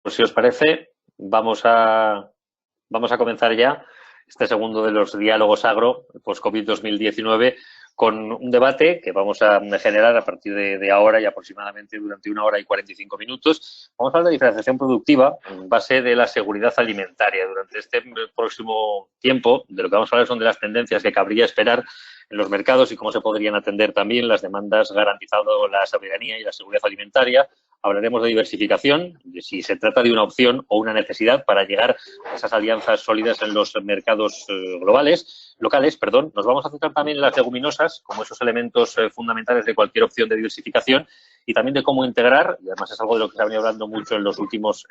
Pues si os parece, vamos a comenzar ya este segundo de los diálogos agro post-COVID 2019 con un debate que vamos a generar a partir de ahora y aproximadamente durante 1 hora y 45 minutos. Vamos a hablar de diferenciación productiva en base de la seguridad alimentaria. Durante este próximo tiempo, de lo que vamos a hablar son de las tendencias que cabría esperar en los mercados y cómo se podrían atender también las demandas garantizando la soberanía y la seguridad alimentaria. Hablaremos de diversificación, de si se trata de una opción o una necesidad para llegar a esas alianzas sólidas en los mercados locales. Nos vamos a centrar también en las leguminosas como esos elementos fundamentales de cualquier opción de diversificación y también de cómo integrar, y además es algo de lo que se ha venido hablando mucho en los últimos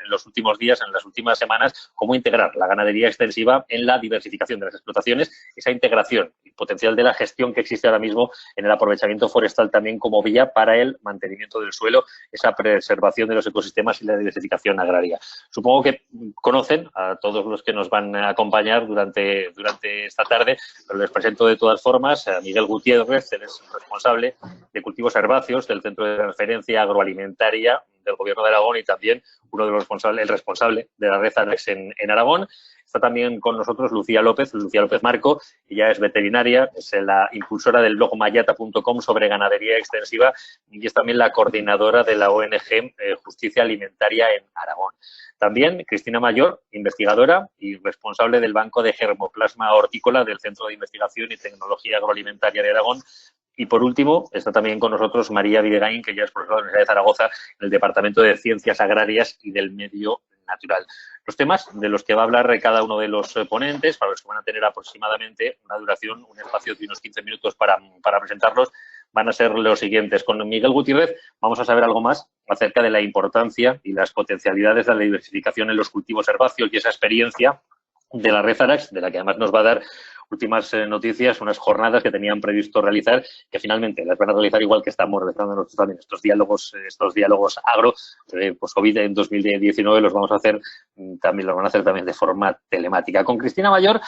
días, en las últimas semanas, cómo integrar la ganadería extensiva en la diversificación de las explotaciones, esa integración y potencial de la gestión que existe ahora mismo en el aprovechamiento forestal también como vía para el mantenimiento del suelo, esa preservación de los ecosistemas y la diversificación agraria. Supongo que conocen a todos los que nos van a acompañar durante esta tarde, pero les presento de todas formas a Miguel Gutiérrez, él es responsable de cultivos herbáceos del Centro de Referencia Agroalimentaria del Gobierno de Aragón y también el responsable de la red ANEX en Aragón. Está también con nosotros Lucía López Marco, ella es veterinaria, es la impulsora del blog mayata.com sobre ganadería extensiva y es también la coordinadora de la ONG Justicia Alimentaria en Aragón. También Cristina Mayor, investigadora y responsable del Banco de Germoplasma Hortícola del Centro de Investigación y Tecnología Agroalimentaria de Aragón. Y por último, está también con nosotros María Videgain, que ya es profesora de la Universidad de Zaragoza en el Departamento de Ciencias Agrarias y del Medio Natural. Los temas de los que va a hablar cada uno de los ponentes, para los que van a tener aproximadamente una duración, un espacio de unos 15 minutos para presentarlos, van a ser los siguientes. Con Miguel Gutiérrez vamos a saber algo más acerca de la importancia y las potencialidades de la diversificación en los cultivos herbáceos y esa experiencia de la red ANEX, de la que además nos va a dar últimas noticias, unas jornadas que tenían previsto realizar, que finalmente las van a realizar igual que estamos realizando nosotros también estos diálogos agro, pues COVID en 2019 los vamos a hacer también los van a hacer también de forma telemática. Con Cristina Mayor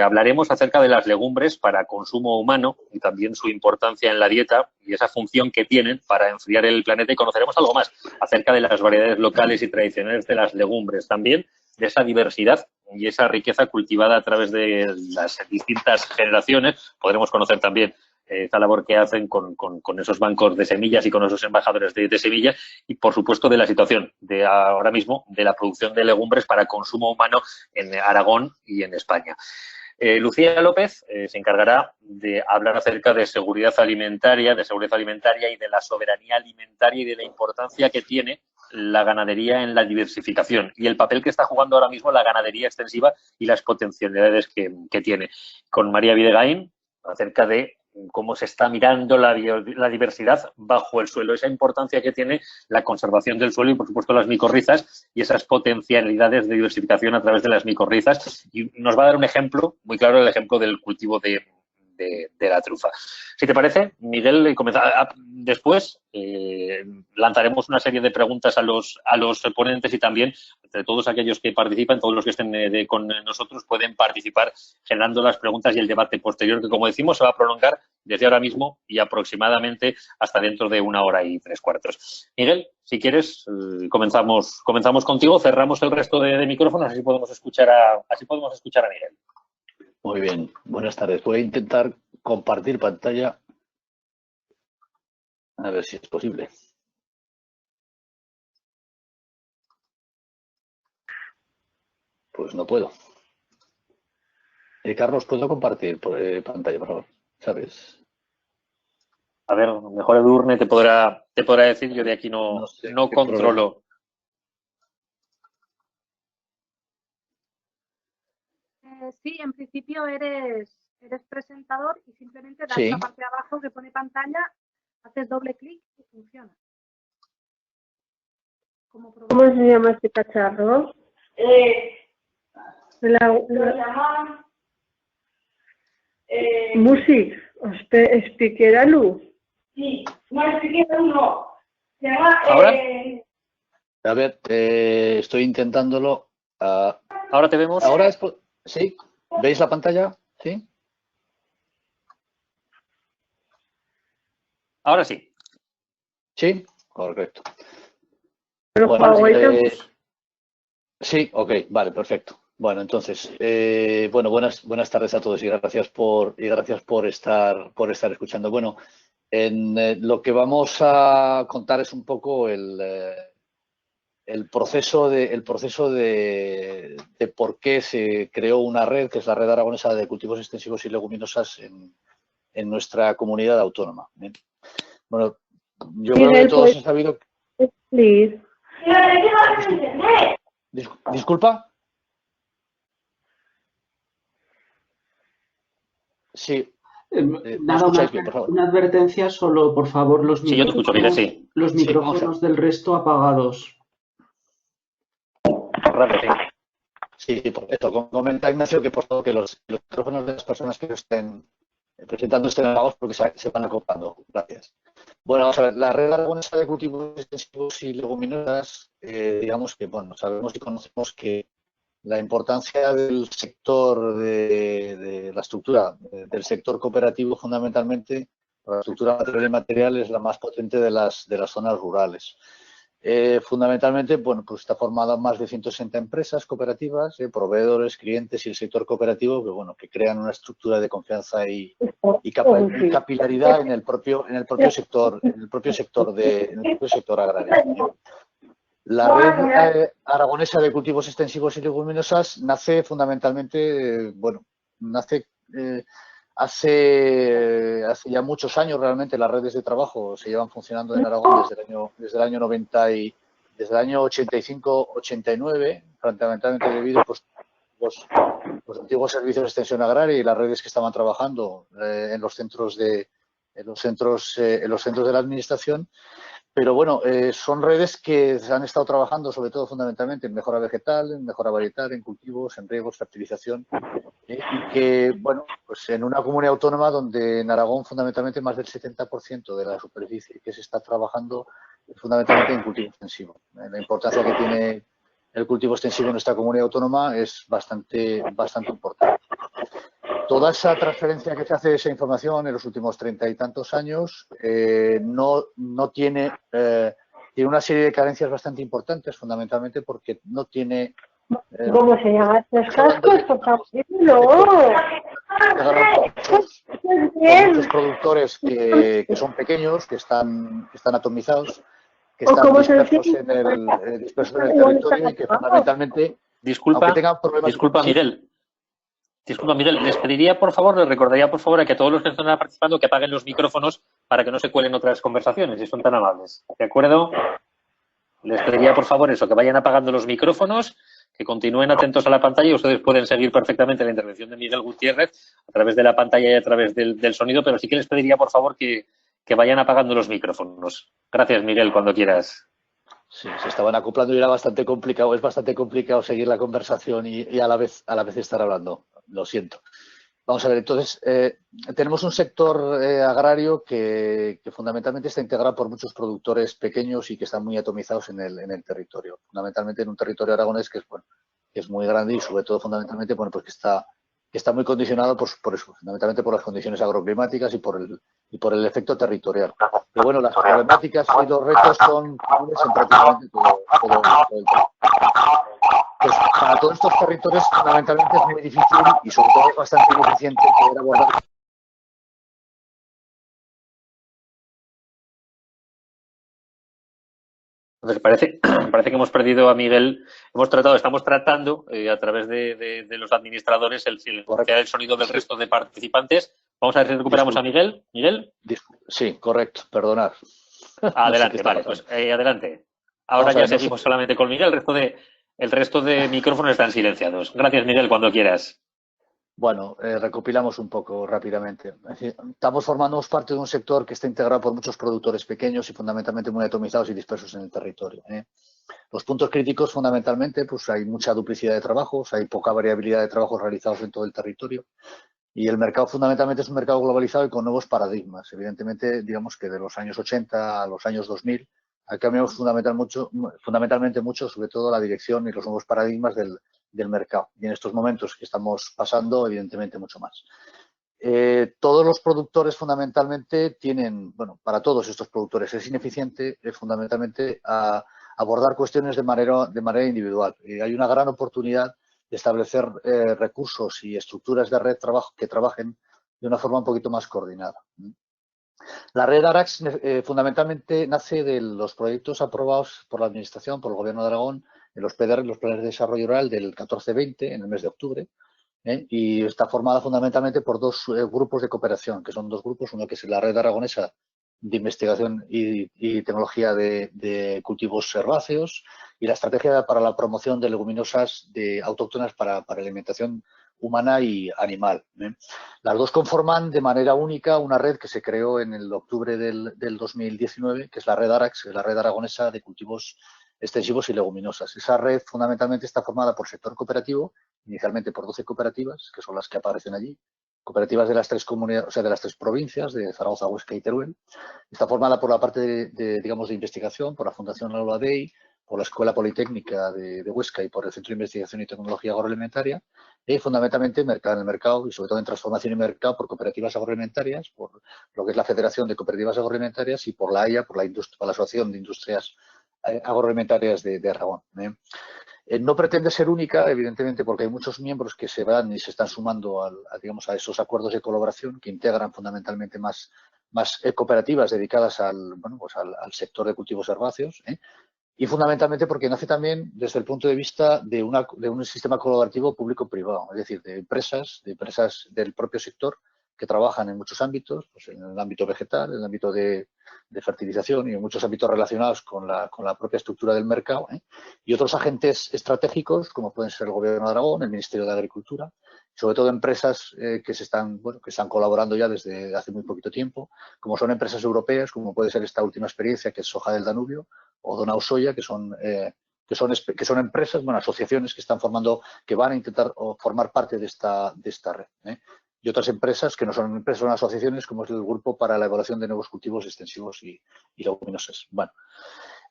hablaremos acerca de las legumbres para consumo humano y también su importancia en la dieta y esa función que tienen para enfriar el planeta, y conoceremos algo más acerca de las variedades locales y tradicionales de las legumbres, también de esa diversidad y esa riqueza cultivada a través de las distintas generaciones. Podremos conocer también esa labor que hacen con esos bancos de semillas y con esos embajadores de semillas y, por supuesto, de la situación de ahora mismo de la producción de legumbres para consumo humano en Aragón y en España. Lucía López se encargará de hablar acerca de seguridad alimentaria y de la soberanía alimentaria y de la importancia que tiene la ganadería en la diversificación y el papel que está jugando ahora mismo la ganadería extensiva y las potencialidades que tiene. Con María Videgain, acerca de cómo se está mirando la diversidad bajo el suelo, esa importancia que tiene la conservación del suelo y, por supuesto, las micorrizas y esas potencialidades de diversificación a través de las micorrizas. Y nos va a dar un ejemplo muy claro, el ejemplo del cultivo de la trufa. Si te parece, Miguel, después lanzaremos una serie de preguntas a los ponentes y también entre todos aquellos que participan, todos los que estén con nosotros pueden participar generando las preguntas y el debate posterior que, como decimos, se va a prolongar desde ahora mismo y aproximadamente hasta dentro de 1 hora y 3 cuartos. Miguel, si quieres, comenzamos contigo, cerramos el resto de micrófonos, así podemos escuchar a Miguel. Muy bien, buenas tardes. Voy a intentar compartir pantalla. A ver si es posible. Pues no puedo. Carlos, ¿puedo compartir pantalla, por favor? ¿Sabes? A ver, mejor Edurne te podrá decir, yo de aquí no controlo. Sí, en principio eres presentador y simplemente das la parte de abajo que pone pantalla, haces doble clic y funciona. ¿Cómo se llama este cacharro? Lo llaman Music, Speakeralu. Sí, no, Speakeralu no. Se llama... ¿Ahora? A ver, estoy intentándolo. ¿Ahora te vemos? Ahora es... ¿Sí? ¿Veis la pantalla? ¿Sí? Ahora sí. ¿Sí? Correcto. Pero bueno, Sí, ok, vale, perfecto. Bueno, entonces, bueno, buenas tardes a todos y gracias por estar escuchando. Bueno, lo que vamos a contar es un poco el proceso de por qué se creó una red, que es la Red Aragonesa de Cultivos Extensivos y Leguminosas en nuestra comunidad autónoma. Bien. Bueno, yo creo que Miguel, todos pues, han sabido. please. Disculpa. Sí, ¿me Nada, escucháis bien, por favor? una advertencia solo, por favor, Sí, yo te escucho, Miguel, sí. los Sí, vamos a. micrófonos del resto apagados. Raro, sí. Sí, por esto, comenta Ignacio que por favor que los micrófonos de las personas que estén presentando estén apagados porque se van acoplando. Gracias. Bueno, vamos a ver, la Red Aragonesa de Cultivos Extensivos y Leguminosas, digamos que, bueno, sabemos y conocemos que la importancia del sector de la estructura del sector cooperativo fundamentalmente, la estructura material y material es la más potente de las zonas rurales. Fundamentalmente, bueno, pues está formada más de 160 empresas cooperativas, proveedores, clientes y el sector cooperativo que crean una estructura de confianza y capilaridad en el propio sector agrario. La Red Aragonesa de Cultivos Extensivos y Leguminosas nace fundamentalmente, nace hace ya muchos años realmente. Las redes de trabajo se llevan funcionando en Aragón desde el año 90 y desde el año 85-89, fundamentalmente debido pues, los antiguos servicios de extensión agraria y las redes que estaban trabajando en los centros de la administración. Pero bueno, son redes que se han estado trabajando sobre todo fundamentalmente en mejora vegetal, en mejora varietal, en cultivos, en riegos, fertilización, y que, bueno, pues en una comunidad autónoma donde en Aragón fundamentalmente más del 70% de la superficie que se está trabajando es fundamentalmente en cultivo extensivo. La importancia que tiene el cultivo extensivo en nuestra comunidad autónoma es bastante importante. Toda esa transferencia que se hace de esa información en los últimos 30 y tantos años no tiene una serie de carencias bastante importantes, fundamentalmente porque no tiene. ¿Cómo se llaman los cascos? Por favor, no. Con muchos productores que son pequeños, que están atomizados, que están dispersos en el territorio y que fundamentalmente, aunque tengan problemas. Disculpa, Miguel. Disculpa, Miguel, les pediría, por favor, les recordaría, por favor, a que todos los que están participando que apaguen los micrófonos para que no se cuelen otras conversaciones, si son tan amables. ¿De acuerdo? Les pediría, por favor, eso, que vayan apagando los micrófonos, que continúen atentos a la pantalla. Ustedes pueden seguir perfectamente la intervención de Miguel Gutiérrez a través de la pantalla y a través del sonido, pero sí que les pediría, por favor, que vayan apagando los micrófonos. Gracias, Miguel, cuando quieras. Sí, se estaban acoplando y era bastante complicado. Es bastante complicado seguir la conversación y a la vez estar hablando. Lo siento. Vamos a ver, entonces, tenemos un sector agrario que fundamentalmente está integrado por muchos productores pequeños y que están muy atomizados en el territorio. Fundamentalmente en un territorio aragonés que es muy grande y sobre todo fundamentalmente pues que está muy condicionado por eso, fundamentalmente por las condiciones agroclimáticas y por el efecto territorial. Pero bueno, las problemáticas y los retos son comunes en prácticamente todo el territorio. Pues para todos estos territorios fundamentalmente es muy difícil y sobre todo es bastante ineficiente poder abordar. Entonces parece que hemos perdido a Miguel. Estamos tratando a través de los administradores el silenciar el sonido del resto de participantes. Vamos a ver si recuperamos a Miguel. ¿Miguel? Sí, correcto, perdonad. Adelante, vale, pues adelante. Ahora ya seguimos solamente con Miguel, el resto de micrófonos están silenciados. Gracias, Miguel, cuando quieras. Bueno, recopilamos un poco rápidamente. Es decir, formamos parte de un sector que está integrado por muchos productores pequeños y fundamentalmente muy atomizados y dispersos en el territorio. Los puntos críticos, fundamentalmente, pues hay mucha duplicidad de trabajos, hay poca variabilidad de trabajos realizados en todo el territorio y el mercado fundamentalmente es un mercado globalizado y con nuevos paradigmas. Evidentemente, digamos que de los años 80 a los años 2000 ha cambiado fundamentalmente mucho, sobre todo la dirección y los nuevos paradigmas del mercado. Y en estos momentos que estamos pasando, evidentemente, mucho más. Todos los productores fundamentalmente tienen, para todos estos productores es ineficiente fundamentalmente abordar cuestiones de manera individual. Y hay una gran oportunidad de establecer recursos y estructuras de red que trabajen de una forma un poquito más coordinada. La red ARAX fundamentalmente nace de los proyectos aprobados por la Administración, por el Gobierno de Aragón, en los PDR, los planes de desarrollo rural del 14-20, en el mes de octubre, y está formada fundamentalmente por dos grupos de cooperación, que son dos grupos, uno que es la Red Aragonesa de Investigación y Tecnología de Cultivos Herbáceos y la Estrategia para la Promoción de Leguminosas autóctonas para alimentación humana y animal. Las dos conforman de manera única una red que se creó en el octubre del 2019, que es la Red ARAX, la Red Aragonesa de Cultivos Extensivos y Leguminosas. Esa red fundamentalmente está formada por sector cooperativo, inicialmente por 12 cooperativas, que son las que aparecen allí, cooperativas de las tres comunidades, o sea, de las tres provincias, de Zaragoza, Huesca y Teruel. Está formada por la parte digamos, de investigación, por la Fundación Alba Dei, por la Escuela Politécnica de Huesca y por el Centro de Investigación y Tecnología Agroalimentaria, y fundamentalmente en el mercado y sobre todo en transformación y mercado por cooperativas agroalimentarias, por lo que es la Federación de Cooperativas Agroalimentarias y por la AIA, por la Asociación de Industrias Agroalimentarias de Aragón. No pretende ser única, evidentemente, porque hay muchos miembros que se van y se están sumando digamos, a esos acuerdos de colaboración que integran fundamentalmente más cooperativas dedicadas al sector de cultivos herbáceos, y fundamentalmente porque nace también desde el punto de vista de un sistema colaborativo público-privado, es decir, de empresas del propio sector que trabajan en muchos ámbitos, pues en el ámbito vegetal, en el ámbito de fertilización y en muchos ámbitos relacionados con la propia estructura del mercado, y otros agentes estratégicos como pueden ser el Gobierno de Aragón, el Ministerio de Agricultura, sobre todo empresas que están colaborando ya desde hace muy poquito tiempo, como son empresas europeas, como puede ser esta última experiencia que es Soja del Danubio o Donau Soya, que son empresas, asociaciones que están formando, que van a intentar formar parte de esta red. Y otras empresas que no son empresas, son asociaciones, como es el Grupo para la Evaluación de Nuevos Cultivos Extensivos y Leguminosas. Bueno,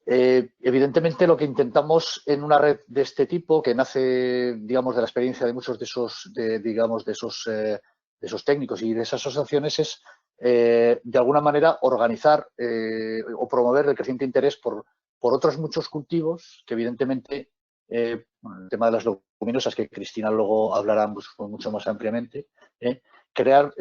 evidentemente lo que intentamos en una red de este tipo, que nace, digamos, de la experiencia de muchos de esos técnicos y de esas asociaciones, es de alguna manera organizar o promover el creciente interés por otros muchos cultivos que evidentemente, el tema de las leguminosas, que Cristina luego hablará mucho más ampliamente, crear,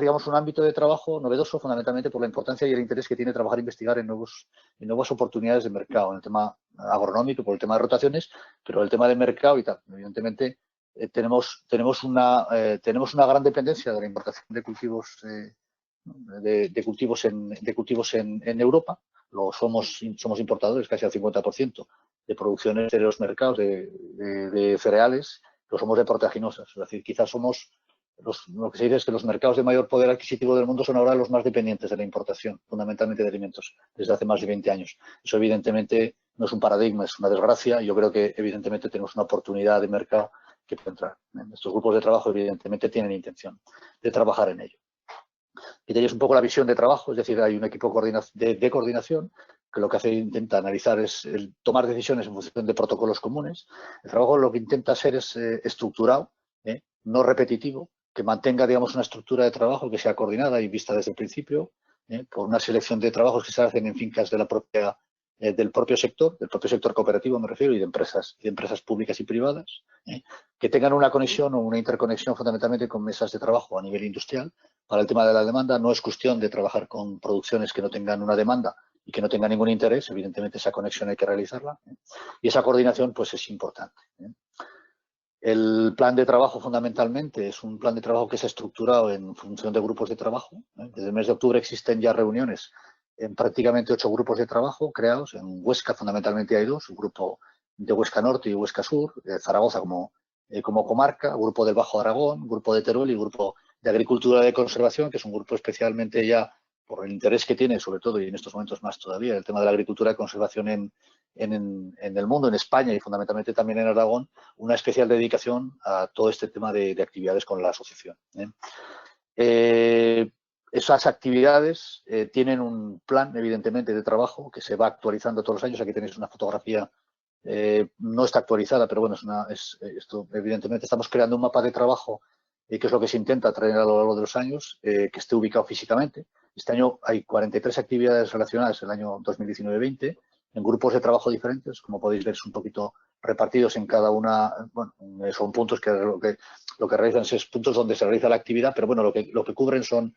digamos, un ámbito de trabajo novedoso fundamentalmente por la importancia y el interés que tiene trabajar e investigar en nuevas oportunidades de mercado, en el tema agronómico, por el tema de rotaciones, pero el tema de mercado y tal. Evidentemente, tenemos una gran dependencia de la importación de cultivos de cultivos en Europa. Somos importadores casi al 50% de producciones de los mercados de cereales, pero somos de proteaginosas. Es decir, quizás somos lo que se dice es que los mercados de mayor poder adquisitivo del mundo son ahora los más dependientes de la importación, fundamentalmente de alimentos, desde hace más de 20 años. Eso evidentemente no es un paradigma, es una desgracia, y yo creo que evidentemente tenemos una oportunidad de mercado que puede entrar. Estos grupos de trabajo evidentemente tienen intención de trabajar en ello. Y tenéis un poco la visión de trabajo, es decir, hay un equipo de coordinación que lo que intenta analizar es tomar decisiones en función de protocolos comunes. El trabajo lo que intenta hacer es estructurado, no repetitivo, que mantenga, digamos, una estructura de trabajo que sea coordinada y vista desde el principio, por una selección de trabajos que se hacen en fincas del propio sector cooperativo me refiero, y de empresas públicas y privadas, que tengan una conexión o una interconexión fundamentalmente con mesas de trabajo a nivel industrial. Para el tema de la demanda no es cuestión de trabajar con producciones que no tengan una demanda y que no tengan ningún interés, evidentemente esa conexión hay que realizarla, y esa coordinación pues es importante. El plan de trabajo fundamentalmente es un plan de trabajo que se ha estructurado en función de grupos de trabajo. Desde el mes de octubre existen ya reuniones en prácticamente 8 grupos de trabajo creados. En Huesca fundamentalmente hay 2, un grupo de Huesca Norte y Huesca Sur, Zaragoza como comarca, grupo del Bajo Aragón, grupo de Teruel y grupo de Agricultura de Conservación, que es un grupo especialmente ya por el interés que tiene, sobre todo, y en estos momentos más todavía, el tema de la agricultura de conservación en el mundo, en España y fundamentalmente también en Aragón, una especial dedicación a todo este tema de actividades con la asociación. Esas actividades tienen un plan, evidentemente, de trabajo que se va actualizando todos los años. Aquí tenéis una fotografía, no está actualizada, pero bueno, esto evidentemente estamos creando un mapa de trabajo que es lo que se intenta traer a lo largo de los años, que esté ubicado físicamente. Este año hay 43 actividades relacionadas el año 2019-20, en grupos de trabajo diferentes, como podéis ver, es un poquito repartidos en cada una, bueno, son puntos que lo que realizan es puntos donde se realiza la actividad, pero bueno, lo que cubren son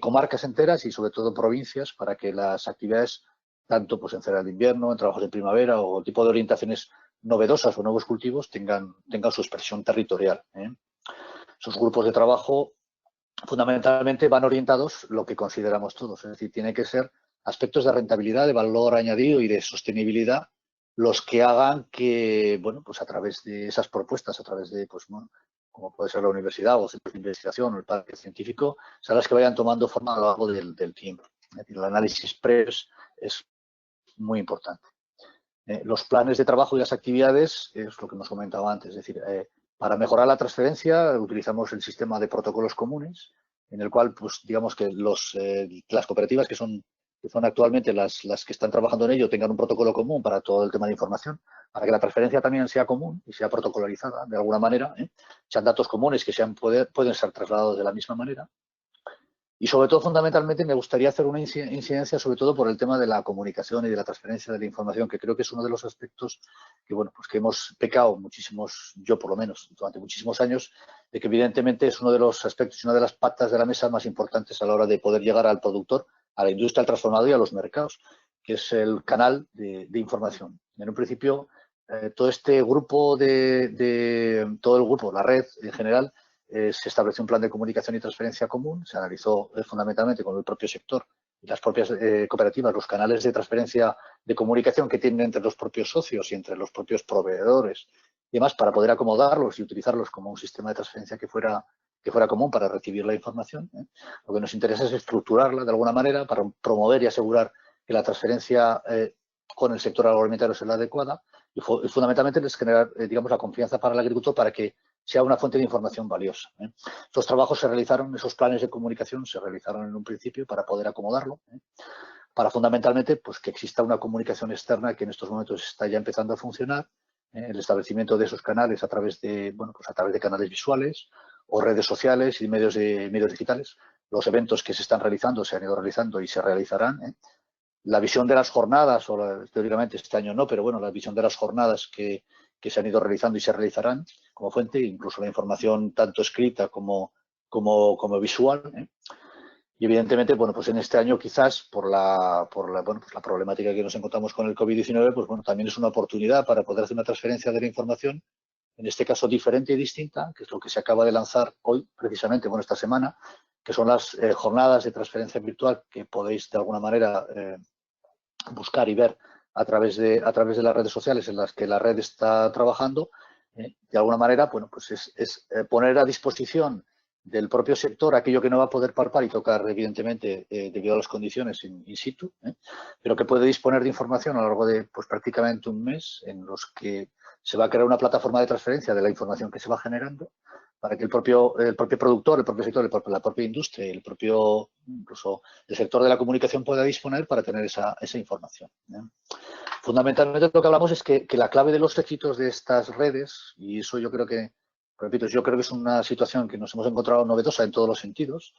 comarcas enteras y sobre todo provincias para que las actividades, tanto pues en cereal de invierno, en trabajos de primavera o tipo de orientaciones novedosas o nuevos cultivos tengan su expresión territorial. Esos grupos de trabajo fundamentalmente van orientados lo que consideramos todos, es decir, tiene que ser aspectos de rentabilidad, de valor añadido y de sostenibilidad los que hagan que, bueno, pues a través de esas propuestas, a través de, pues, bueno, como puede ser la universidad o centros de investigación o el parque científico, son las que vayan tomando forma a lo largo del tiempo. Es decir, el análisis previo es muy importante. Los planes de trabajo y las actividades es lo que hemos comentado antes, es decir, para mejorar la transferencia utilizamos el sistema de protocolos comunes, en el cual, pues, digamos que las cooperativas que son actualmente las que están trabajando en ello tengan un protocolo común para todo el tema de información, para que la transferencia también sea común y sea protocolarizada de alguna manera, sean datos comunes que pueden ser trasladados de la misma manera. Y sobre todo, fundamentalmente, me gustaría hacer una incidencia sobre todo por el tema de la comunicación y de la transferencia de la información, que creo que es uno de los aspectos que, bueno, pues que hemos pecado muchísimos, yo por lo menos, durante muchísimos años, de que evidentemente es uno de los aspectos y una de las patas de la mesa más importantes a la hora de poder llegar al productor, a la industria, al transformador y a los mercados, que es el canal de información. En un principio, todo este grupo todo el grupo, la red en general, se estableció un plan de comunicación y transferencia común, se analizó fundamentalmente con el propio sector y las propias cooperativas, los canales de transferencia de comunicación que tienen entre los propios socios y entre los propios proveedores y demás para poder acomodarlos y utilizarlos como un sistema de transferencia que fuera común para recibir la información. Lo que nos interesa es estructurarla de alguna manera para promover y asegurar que la transferencia con el sector agroalimentario sea la adecuada y fundamentalmente es generar, digamos, la confianza para el agricultor para que sea una fuente de información valiosa. Estos trabajos se realizaron, esos planes de comunicación se realizaron en un principio para poder acomodarlo, para fundamentalmente pues que exista una comunicación externa que en estos momentos está ya empezando a funcionar, el establecimiento de esos canales a través de, bueno, pues a través de canales visuales o redes sociales y medios digitales. Los eventos que se están realizando se han ido realizando y se realizarán. La visión de las jornadas, teóricamente este año no, pero bueno, la visión de las jornadas que se han ido realizando y se realizarán como fuente, incluso la información tanto escrita como visual. Y evidentemente, bueno, pues en este año quizás por la problemática que nos encontramos con el COVID-19, pues bueno, también es una oportunidad para poder hacer una transferencia de la información, en este caso diferente y distinta, que es lo que se acaba de lanzar hoy, precisamente, bueno, esta semana, que son las jornadas de transferencia virtual que podéis de alguna manera buscar y ver a través de las redes sociales en las que la red está trabajando. De alguna manera, bueno, pues es poner a disposición del propio sector aquello que no va a poder palpar y tocar, evidentemente, debido a las condiciones in situ, pero que puede disponer de información a lo largo de pues prácticamente un mes en los que se va a crear una plataforma de transferencia de la información que se va generando para que el propio productor, el propio sector, la propia industria y el propio, incluso el sector de la comunicación pueda disponer para tener esa información. Fundamentalmente lo que hablamos es que la clave de los éxitos de estas redes, y eso yo creo que, repito, yo creo que es una situación que nos hemos encontrado novedosa en todos los sentidos,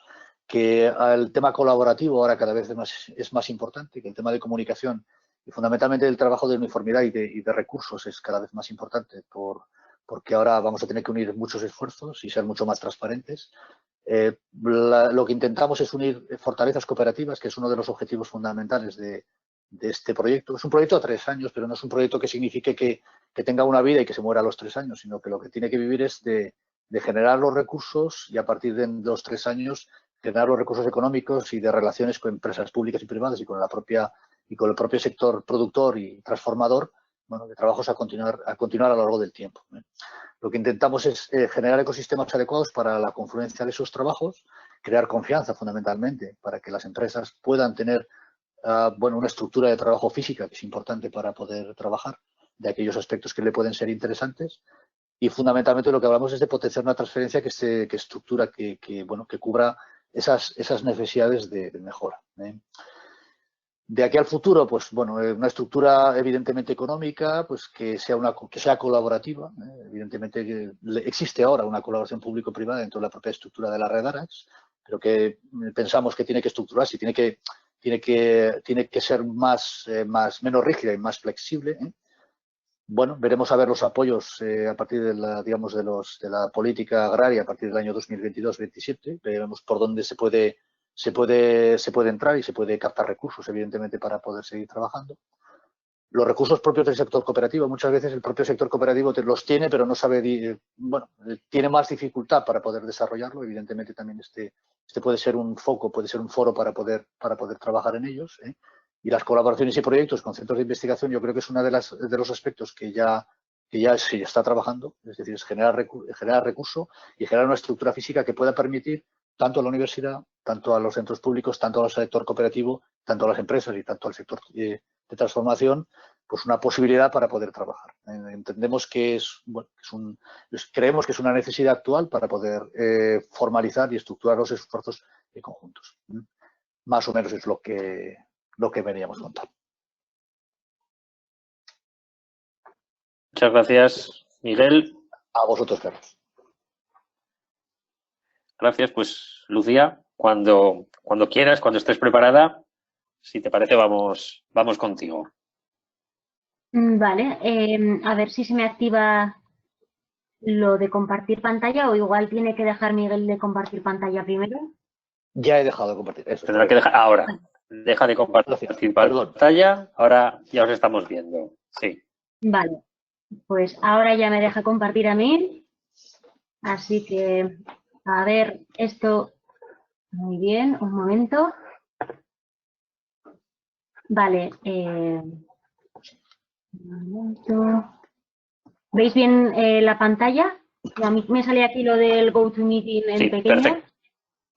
que el tema colaborativo ahora cada vez es más importante, que el tema de comunicación y fundamentalmente el trabajo de uniformidad y de recursos es cada vez más importante porque ahora vamos a tener que unir muchos esfuerzos y ser mucho más transparentes. Lo que intentamos es unir fortalezas cooperativas, que es uno de los objetivos fundamentales de este proyecto. Es un proyecto a 3 años, pero no es un proyecto que signifique que tenga una vida y que se muera a los 3 años, sino que lo que tiene que vivir es de generar los recursos y a partir de los 3 años generar los recursos económicos y de relaciones con empresas públicas y privadas y con el propio sector productor y transformador, bueno, de trabajos a continuar a lo largo del tiempo. Lo que intentamos es generar ecosistemas adecuados para la confluencia de esos trabajos, crear confianza fundamentalmente para que las empresas puedan tener una estructura de trabajo física que es importante para poder trabajar de aquellos aspectos que le pueden ser interesantes y fundamentalmente lo que hablamos es de potenciar una transferencia que estructura, que cubra esas necesidades de mejora. De aquí al futuro, pues bueno, una estructura evidentemente económica, pues que sea colaborativa. Evidentemente que existe ahora una colaboración público-privada dentro de la propia estructura de la red ARAX, pero que pensamos que tiene que estructurarse y tiene que tiene que ser menos rígida y más flexible. Bueno, veremos a ver los apoyos a partir de la política agraria a partir del año 2022-27. Veremos por dónde se puede entrar y se puede captar recursos, evidentemente, para poder seguir trabajando. Los recursos propios del sector cooperativo, muchas veces el propio sector cooperativo los tiene, pero no sabe, tiene más dificultad para poder desarrollarlo. Evidentemente también este puede ser un foco, puede ser un foro para poder trabajar en ellos. Y las colaboraciones y proyectos con centros de investigación, yo creo que es uno de los aspectos que ya se está trabajando, es decir, es generar recurso y generar una estructura física que pueda permitir tanto a la universidad, tanto a los centros públicos, tanto al sector cooperativo, tanto a las empresas y tanto al sector de transformación, pues una posibilidad para poder trabajar. Entendemos que creemos que es una necesidad actual para poder formalizar y estructurar los esfuerzos conjuntos. Más o menos es lo que veníamos a contar. Muchas gracias, Miguel. A vosotros, Carlos. Gracias, pues Lucía, cuando quieras, cuando estés preparada, si te parece, vamos contigo. Vale, a ver si se me activa lo de compartir pantalla o igual tiene que dejar Miguel de compartir pantalla primero. Ya he dejado de compartir. Eso, tendrá que dejar ahora. Deja de compartir pantalla. Ahora ya os estamos viendo. Sí. Vale, pues ahora ya me deja compartir a mí. Así que, a ver, esto. Muy bien, un momento. Vale. Un momento. ¿Veis bien la pantalla? A mí me sale aquí lo del GoToMeeting en pequeño. Perfecto.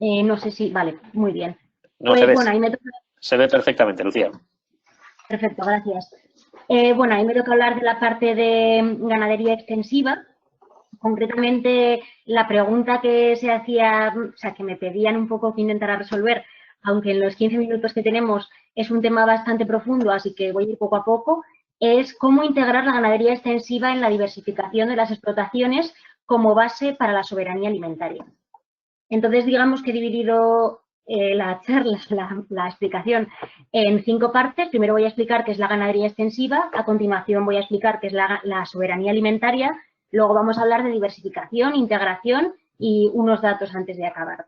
No sé si. Vale, muy bien. No pues, se ve. Bueno, ahí me toca... Se ve perfectamente, Lucía. Perfecto, gracias. Bueno, ahí me toca hablar de la parte de ganadería extensiva. Concretamente, la pregunta que se hacía, o sea, que me pedían un poco que intentara resolver, aunque en los 15 minutos que tenemos es un tema bastante profundo, así que voy a ir poco a poco, es cómo integrar la ganadería extensiva en la diversificación de las explotaciones como base para la soberanía alimentaria. Entonces, digamos que he dividido la charla, la explicación, en 5 partes. Primero voy a explicar qué es la ganadería extensiva, a continuación voy a explicar qué es la soberanía alimentaria, luego vamos a hablar de diversificación, integración y unos datos antes de acabar.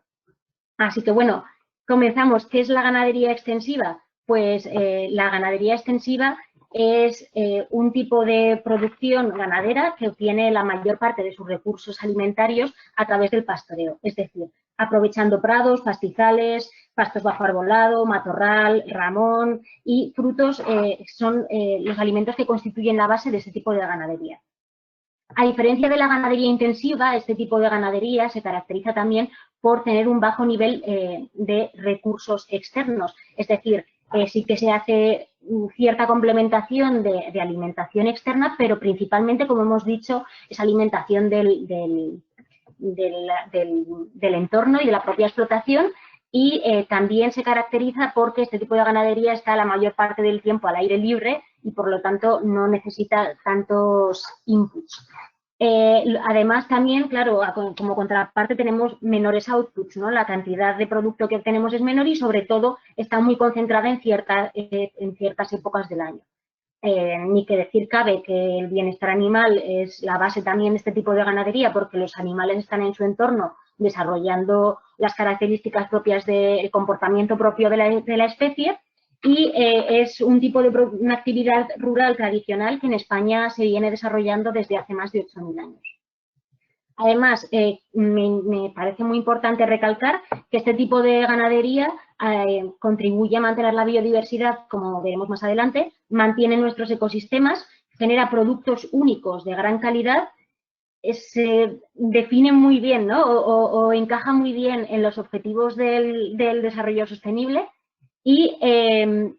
Así que, bueno, comenzamos. ¿Qué es la ganadería extensiva? Pues la ganadería extensiva es un tipo de producción ganadera que obtiene la mayor parte de sus recursos alimentarios a través del pastoreo, es decir, aprovechando prados, pastizales, pastos bajo arbolado, matorral, ramón y frutos son los alimentos que constituyen la base de este tipo de ganadería. A diferencia de la ganadería intensiva, este tipo de ganadería se caracteriza también por tener un bajo nivel de recursos externos, es decir, sí que se hace cierta complementación de alimentación externa, pero principalmente, como hemos dicho, es alimentación del entorno y de la propia explotación, y también se caracteriza porque este tipo de ganadería está la mayor parte del tiempo al aire libre y, por lo tanto, no necesita tantos inputs. Además, también, claro, como contraparte tenemos menores outputs, ¿no? La cantidad de producto que obtenemos es menor y, sobre todo, está muy concentrada en ciertas épocas del año. Ni que decir cabe que el bienestar animal es la base también de este tipo de ganadería, porque los animales están en su entorno desarrollando las características propias del comportamiento propio de la especie, y es un tipo de una actividad rural tradicional que en España se viene desarrollando desde hace más de 8.000 años. Además, me parece muy importante recalcar que este tipo de ganadería contribuye a mantener la biodiversidad, como veremos más adelante, mantiene nuestros ecosistemas, genera productos únicos de gran calidad, se define muy bien, ¿no? o encaja muy bien en los objetivos del desarrollo sostenible y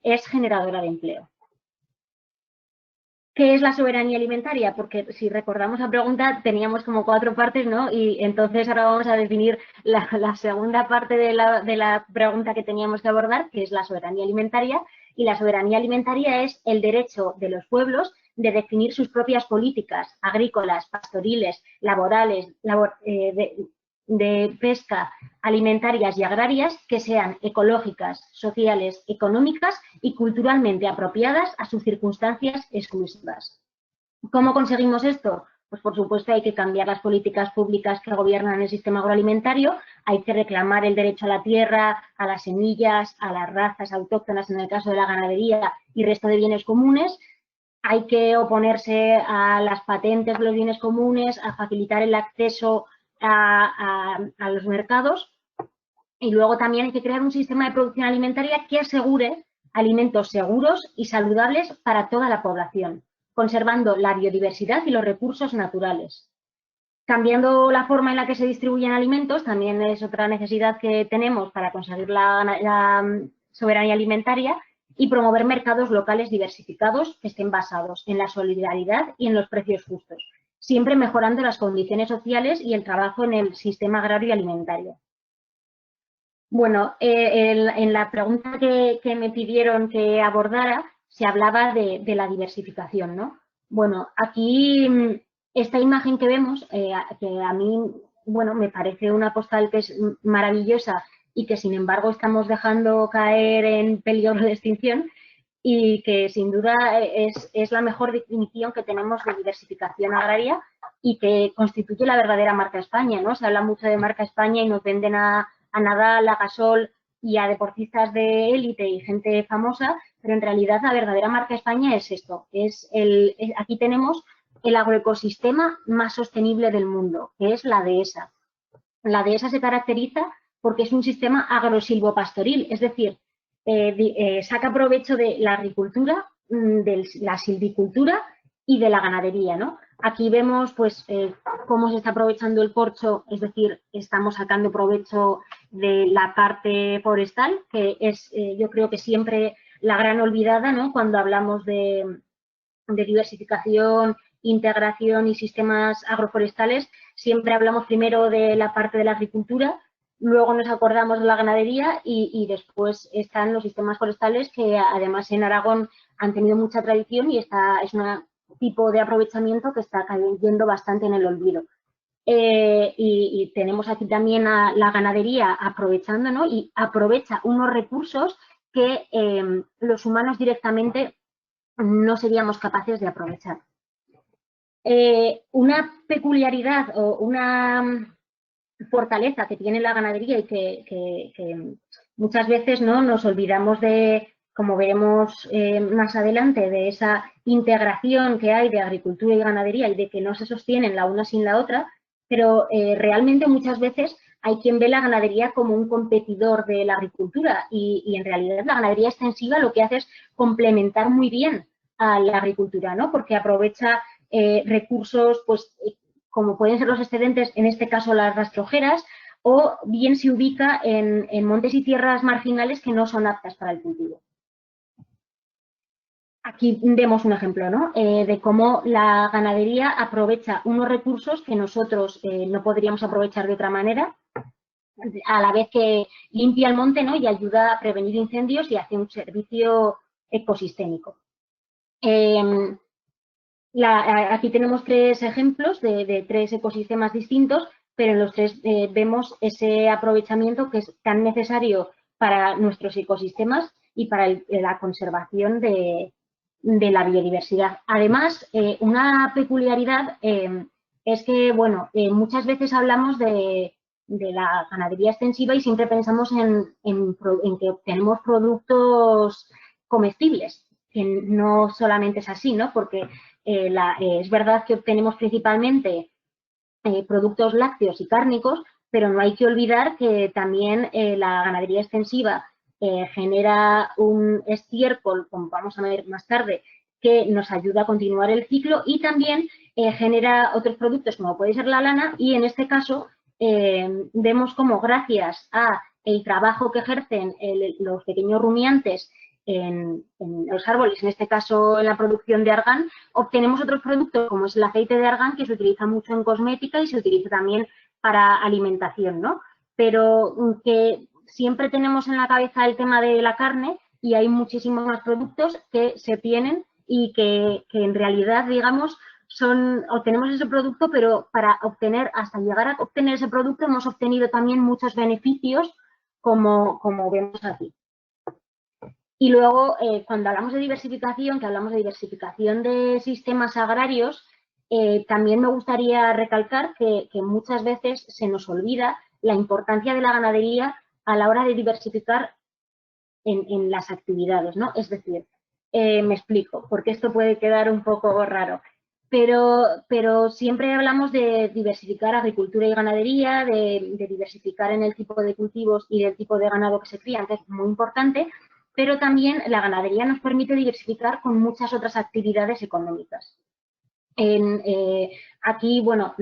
es generadora de empleo. ¿Qué es la soberanía alimentaria? Porque si recordamos la pregunta teníamos como 4 partes, ¿no? Y entonces ahora vamos a definir la segunda parte de la pregunta que teníamos que abordar, que es la soberanía alimentaria. Y la soberanía alimentaria es el derecho de los pueblos de definir sus propias políticas agrícolas, pastoriles, laborales, de pesca alimentarias y agrarias que sean ecológicas, sociales, económicas y culturalmente apropiadas a sus circunstancias exclusivas. ¿Cómo conseguimos esto? Pues por supuesto hay que cambiar las políticas públicas que gobiernan el sistema agroalimentario, hay que reclamar el derecho a la tierra, a las semillas, a las razas autóctonas en el caso de la ganadería y resto de bienes comunes, hay que oponerse a las patentes de los bienes comunes, a facilitar el acceso a los mercados y luego también hay que crear un sistema de producción alimentaria que asegure alimentos seguros y saludables para toda la población, conservando la biodiversidad y los recursos naturales. Cambiando la forma en la que se distribuyen alimentos también es otra necesidad que tenemos para conseguir la soberanía alimentaria y promover mercados locales diversificados que estén basados en la solidaridad y en los precios justos, siempre mejorando las condiciones sociales y el trabajo en el sistema agrario y alimentario. Bueno, en la pregunta que me pidieron que abordara se hablaba de la diversificación, ¿no? Bueno, aquí esta imagen que vemos, que a mí, bueno, me parece una postal que es maravillosa y que sin embargo estamos dejando caer en peligro de extinción y que sin duda es la mejor definición que tenemos de diversificación agraria y que constituye la verdadera marca España, ¿no? Se habla mucho de marca España y nos venden a Nadal, a Gasol y a deportistas de élite y gente famosa, pero en realidad la verdadera marca España es esto, aquí tenemos el agroecosistema más sostenible del mundo, que es la dehesa. La dehesa se caracteriza porque es un sistema agrosilvopastoril, es decir, saca provecho de la agricultura, de la silvicultura y de la ganadería, ¿no? Aquí vemos pues cómo se está aprovechando el corcho, es decir, estamos sacando provecho de la parte forestal, que es yo creo que siempre la gran olvidada, ¿no? Cuando hablamos de diversificación, integración y sistemas agroforestales, siempre hablamos primero de la parte de la agricultura, luego nos acordamos de la ganadería y después están los sistemas forestales que además en Aragón han tenido mucha tradición y es un tipo de aprovechamiento que está cayendo bastante en el olvido. Y tenemos aquí también a la ganadería aprovechando, ¿no? Y aprovecha unos recursos que los humanos directamente no seríamos capaces de aprovechar. Una peculiaridad o una fortaleza que tiene la ganadería y que muchas veces no nos olvidamos de, como veremos más adelante, de esa integración que hay de agricultura y ganadería y de que no se sostienen la una sin la otra, pero realmente muchas veces hay quien ve la ganadería como un competidor de la agricultura y en realidad la ganadería extensiva lo que hace es complementar muy bien a la agricultura, ¿no? Porque aprovecha recursos, pues como pueden ser los excedentes, en este caso las rastrojeras, o bien se ubica en montes y tierras marginales que no son aptas para el cultivo. Aquí vemos un ejemplo, ¿no? De cómo la ganadería aprovecha unos recursos que nosotros no podríamos aprovechar de otra manera, a la vez que limpia el monte, ¿no? Y ayuda a prevenir incendios y hace un servicio ecosistémico. Aquí tenemos tres ejemplos de tres ecosistemas distintos, pero en los tres vemos ese aprovechamiento que es tan necesario para nuestros ecosistemas y para la conservación de la biodiversidad. Además, una peculiaridad es que, bueno, muchas veces hablamos de la ganadería extensiva y siempre pensamos en que obtenemos productos comestibles, que no solamente es así, ¿no? Porque es verdad que obtenemos principalmente productos lácteos y cárnicos, pero no hay que olvidar que también la ganadería extensiva genera un estiércol, como vamos a ver más tarde, que nos ayuda a continuar el ciclo y también genera otros productos como puede ser la lana y en este caso vemos como gracias a el trabajo que ejercen los pequeños rumiantes en los árboles, en este caso en la producción de argán, obtenemos otros productos como es el aceite de argán que se utiliza mucho en cosmética y se utiliza también para alimentación, ¿no? Pero que siempre tenemos en la cabeza el tema de la carne y hay muchísimos más productos que se tienen y que en realidad, digamos, obtenemos ese producto, pero para hasta llegar a obtener ese producto hemos obtenido también muchos beneficios, como vemos aquí. Y luego, cuando hablamos de diversificación, de sistemas agrarios, también me gustaría recalcar que muchas veces se nos olvida la importancia de la ganadería a la hora de diversificar en las actividades, ¿no? Es decir, me explico, porque esto puede quedar un poco raro, pero siempre hablamos de diversificar agricultura y ganadería, de diversificar en el tipo de cultivos y del tipo de ganado que se cría, entonces es muy importante, pero también la ganadería nos permite diversificar con muchas otras actividades económicas. Aquí, bueno,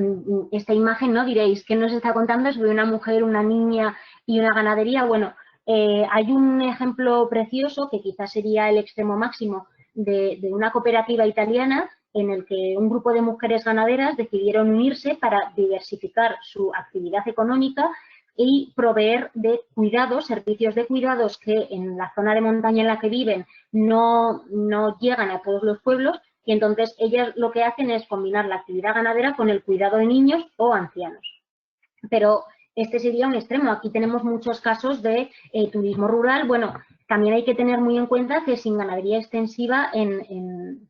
esta imagen, ¿no? Diréis, ¿qué nos está contando sobre una mujer, una niña y una ganadería? Bueno, hay un ejemplo precioso que quizás sería el extremo máximo de una cooperativa italiana en el que un grupo de mujeres ganaderas decidieron unirse para diversificar su actividad económica y proveer de cuidados, servicios de cuidados que en la zona de montaña en la que viven no llegan a todos los pueblos. Y entonces ellas lo que hacen es combinar la actividad ganadera con el cuidado de niños o ancianos. Pero este sería un extremo. Aquí tenemos muchos casos de turismo rural. Bueno, también hay que tener muy en cuenta que sin ganadería extensiva en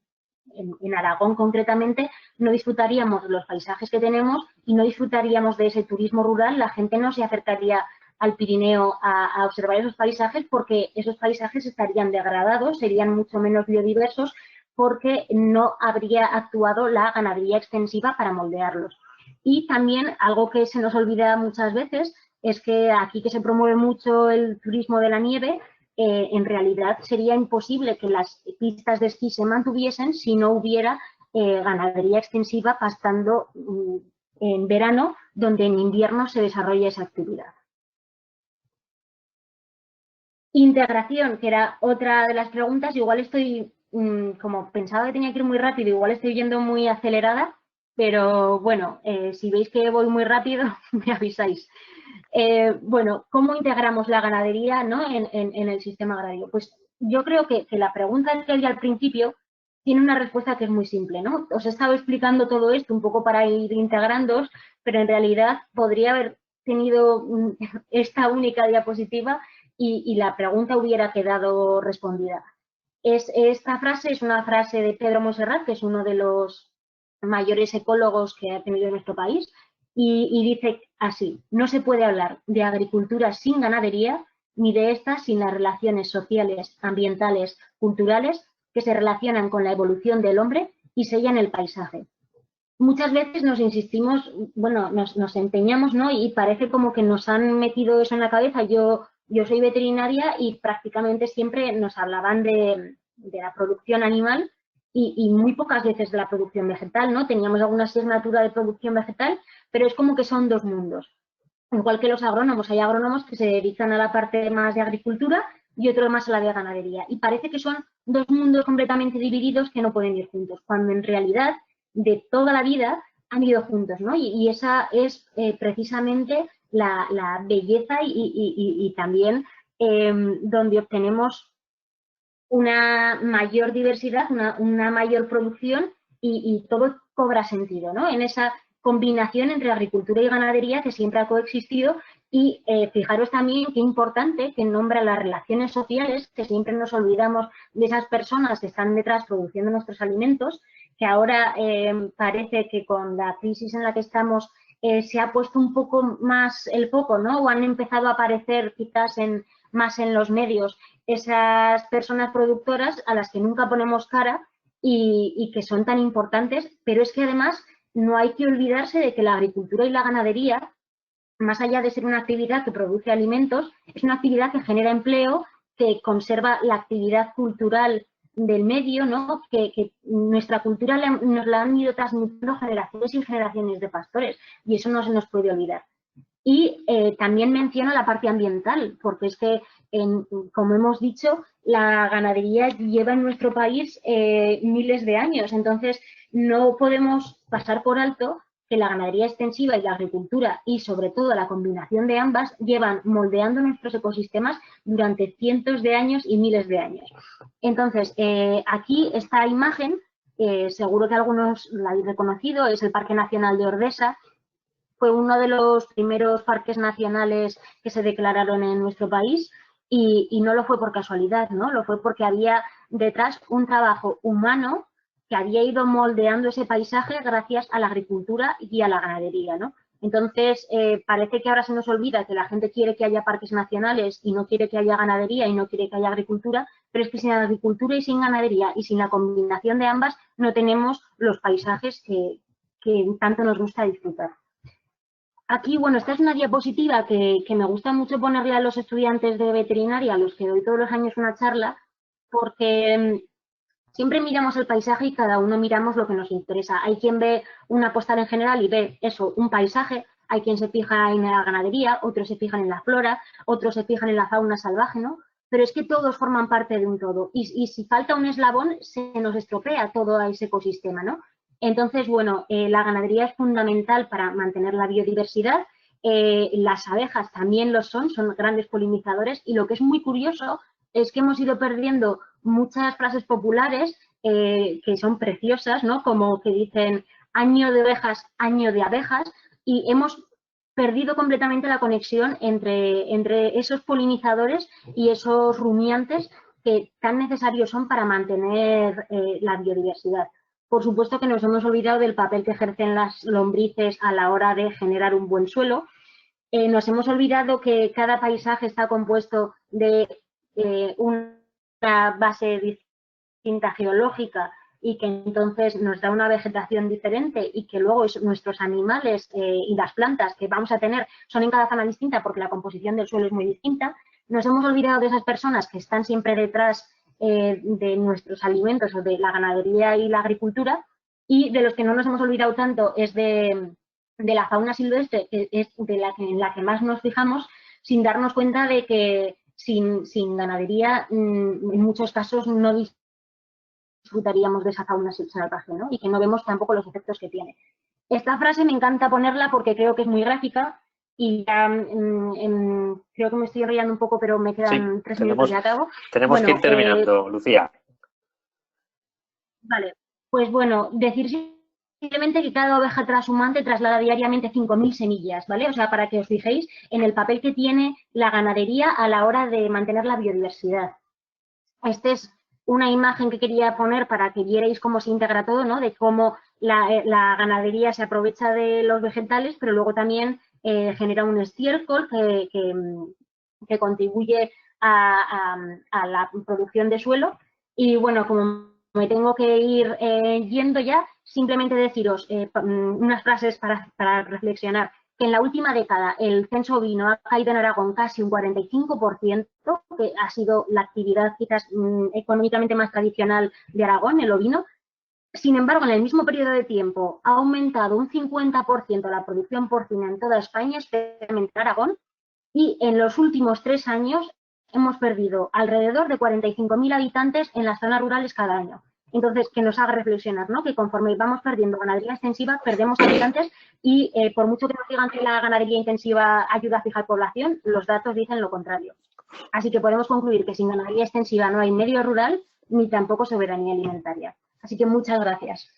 Aragón concretamente no disfrutaríamos de los paisajes que tenemos y no disfrutaríamos de ese turismo rural. La gente no se acercaría al Pirineo a observar esos paisajes porque esos paisajes estarían degradados, serían mucho menos biodiversos, porque no habría actuado la ganadería extensiva para moldearlos. Y también algo que se nos olvida muchas veces es que aquí que se promueve mucho el turismo de la nieve, en realidad sería imposible que las pistas de esquí se mantuviesen si no hubiera ganadería extensiva pastando en verano, donde en invierno se desarrolla esa actividad. Integración, que era otra de las preguntas, igual estoy... como pensaba que tenía que ir muy rápido, igual estoy yendo muy acelerada, pero bueno, si veis que voy muy rápido, me avisáis. Bueno, ¿cómo integramos la ganadería, ¿no? en el sistema agrario? Pues yo creo que la pregunta que hay al principio tiene una respuesta que es muy simple, ¿no? Os he estado explicando todo esto un poco para ir integrándoos, pero en realidad podría haber tenido esta única diapositiva y la pregunta hubiera quedado respondida. Esta frase es una frase de Pedro Monserrat, que es uno de los mayores ecólogos que ha tenido nuestro país, y dice así: no se puede hablar de agricultura sin ganadería, ni de esta sin las relaciones sociales, ambientales, culturales que se relacionan con la evolución del hombre y sellan el paisaje. Muchas veces nos insistimos, bueno, nos empeñamos, ¿no? Y parece como que nos han metido eso en la cabeza. Yo soy veterinaria y prácticamente siempre nos hablaban de la producción animal y muy pocas veces de la producción vegetal, ¿no? Teníamos alguna asignatura de producción vegetal, pero es como que son dos mundos. Igual que los agrónomos, hay agrónomos que se dedican a la parte más de agricultura y otro más a la de ganadería. Y parece que son dos mundos completamente divididos que no pueden ir juntos, cuando en realidad de toda la vida han ido juntos, ¿no? Y esa es precisamente la belleza y también donde obtenemos una mayor diversidad, una mayor producción y todo cobra sentido, ¿no? En esa combinación entre agricultura y ganadería que siempre ha coexistido y fijaros también qué importante que nombra las relaciones sociales, que siempre nos olvidamos de esas personas que están detrás produciendo nuestros alimentos, que ahora parece que con la crisis en la que estamos se ha puesto un poco más el foco, ¿no? O han empezado a aparecer quizás más en los medios esas personas productoras a las que nunca ponemos cara y que son tan importantes, pero es que además no hay que olvidarse de que la agricultura y la ganadería, más allá de ser una actividad que produce alimentos, es una actividad que genera empleo, que conserva la actividad cultural del medio, ¿no? Que nuestra cultura nos la han ido transmitiendo generaciones y generaciones de pastores y eso no se nos puede olvidar. Y también menciono la parte ambiental, porque es que, como hemos dicho, la ganadería lleva en nuestro país miles de años, entonces no podemos pasar por alto que la ganadería extensiva y la agricultura y sobre todo la combinación de ambas llevan moldeando nuestros ecosistemas durante cientos de años y miles de años. Entonces, aquí esta imagen seguro que algunos lo habéis reconocido, es el Parque Nacional de Ordesa. Fue uno de los primeros parques nacionales que se declararon en nuestro país y no lo fue por casualidad, ¿no? Lo fue porque había detrás un trabajo humano que había ido moldeando ese paisaje gracias a la agricultura y a la ganadería, ¿no? Entonces, parece que ahora se nos olvida que la gente quiere que haya parques nacionales y no quiere que haya ganadería y no quiere que haya agricultura, pero es que sin agricultura y sin ganadería y sin la combinación de ambas no tenemos los paisajes que tanto nos gusta disfrutar. Aquí, bueno, esta es una diapositiva que me gusta mucho ponerle a los estudiantes de veterinaria, a los que doy todos los años una charla, porque siempre miramos el paisaje y cada uno miramos lo que nos interesa. Hay quien ve una postal en general y ve eso, un paisaje, hay quien se fija en la ganadería, otros se fijan en la flora, otros se fijan en la fauna salvaje, ¿no? Pero es que todos forman parte de un todo y si falta un eslabón se nos estropea todo ese ecosistema, ¿no? Entonces, bueno, la ganadería es fundamental para mantener la biodiversidad. Las abejas también lo son grandes polinizadores y lo que es muy curioso es que hemos ido perdiendo muchas frases populares que son preciosas, ¿no? Como que dicen año de ovejas, año de abejas, y hemos perdido completamente la conexión entre esos polinizadores y esos rumiantes que tan necesarios son para mantener la biodiversidad. Por supuesto que nos hemos olvidado del papel que ejercen las lombrices a la hora de generar un buen suelo. Nos hemos olvidado que cada paisaje está compuesto de una base distinta geológica y que entonces nos da una vegetación diferente y que luego nuestros animales y las plantas que vamos a tener son en cada zona distinta porque la composición del suelo es muy distinta. Nos hemos olvidado de esas personas que están siempre detrás de nuestros alimentos o de la ganadería y la agricultura, y de los que no nos hemos olvidado tanto es de la fauna silvestre, que es en la que más nos fijamos, sin darnos cuenta de que sin ganadería en muchos casos no disfrutaríamos de esa fauna salvaje, ¿no? Y que no vemos tampoco los efectos que tiene. Esta frase me encanta ponerla porque creo que es muy gráfica y ya creo que me estoy enrollando un poco, pero me quedan 3 minutos y acabo. Tenemos que ir terminando, Lucía. Vale, pues bueno, decir simplemente que cada oveja transhumante traslada diariamente 5.000 semillas, ¿vale? O sea, para que os fijéis en el papel que tiene la ganadería a la hora de mantener la biodiversidad. Esta es una imagen que quería poner para que vierais cómo se integra todo, ¿no? De cómo la ganadería se aprovecha de los vegetales, pero luego también genera un estiércol que contribuye a la producción de suelo. Y bueno, como me tengo que ir yendo ya, simplemente deciros unas frases para reflexionar. Que en la última década el censo ovino ha caído en Aragón casi un 45%, que ha sido la actividad quizás económicamente más tradicional de Aragón, el ovino. Sin embargo, en el mismo periodo de tiempo ha aumentado un 50% la producción porcina en toda España, especialmente en Aragón, y en los últimos 3 años hemos perdido alrededor de 45.000 habitantes en las zonas rurales cada año. Entonces, que nos haga reflexionar, ¿no? Que conforme vamos perdiendo ganadería extensiva, perdemos habitantes y por mucho que nos digan que la ganadería intensiva ayuda a fijar población, los datos dicen lo contrario. Así que podemos concluir que sin ganadería extensiva no hay medio rural ni tampoco soberanía alimentaria. Así que muchas gracias.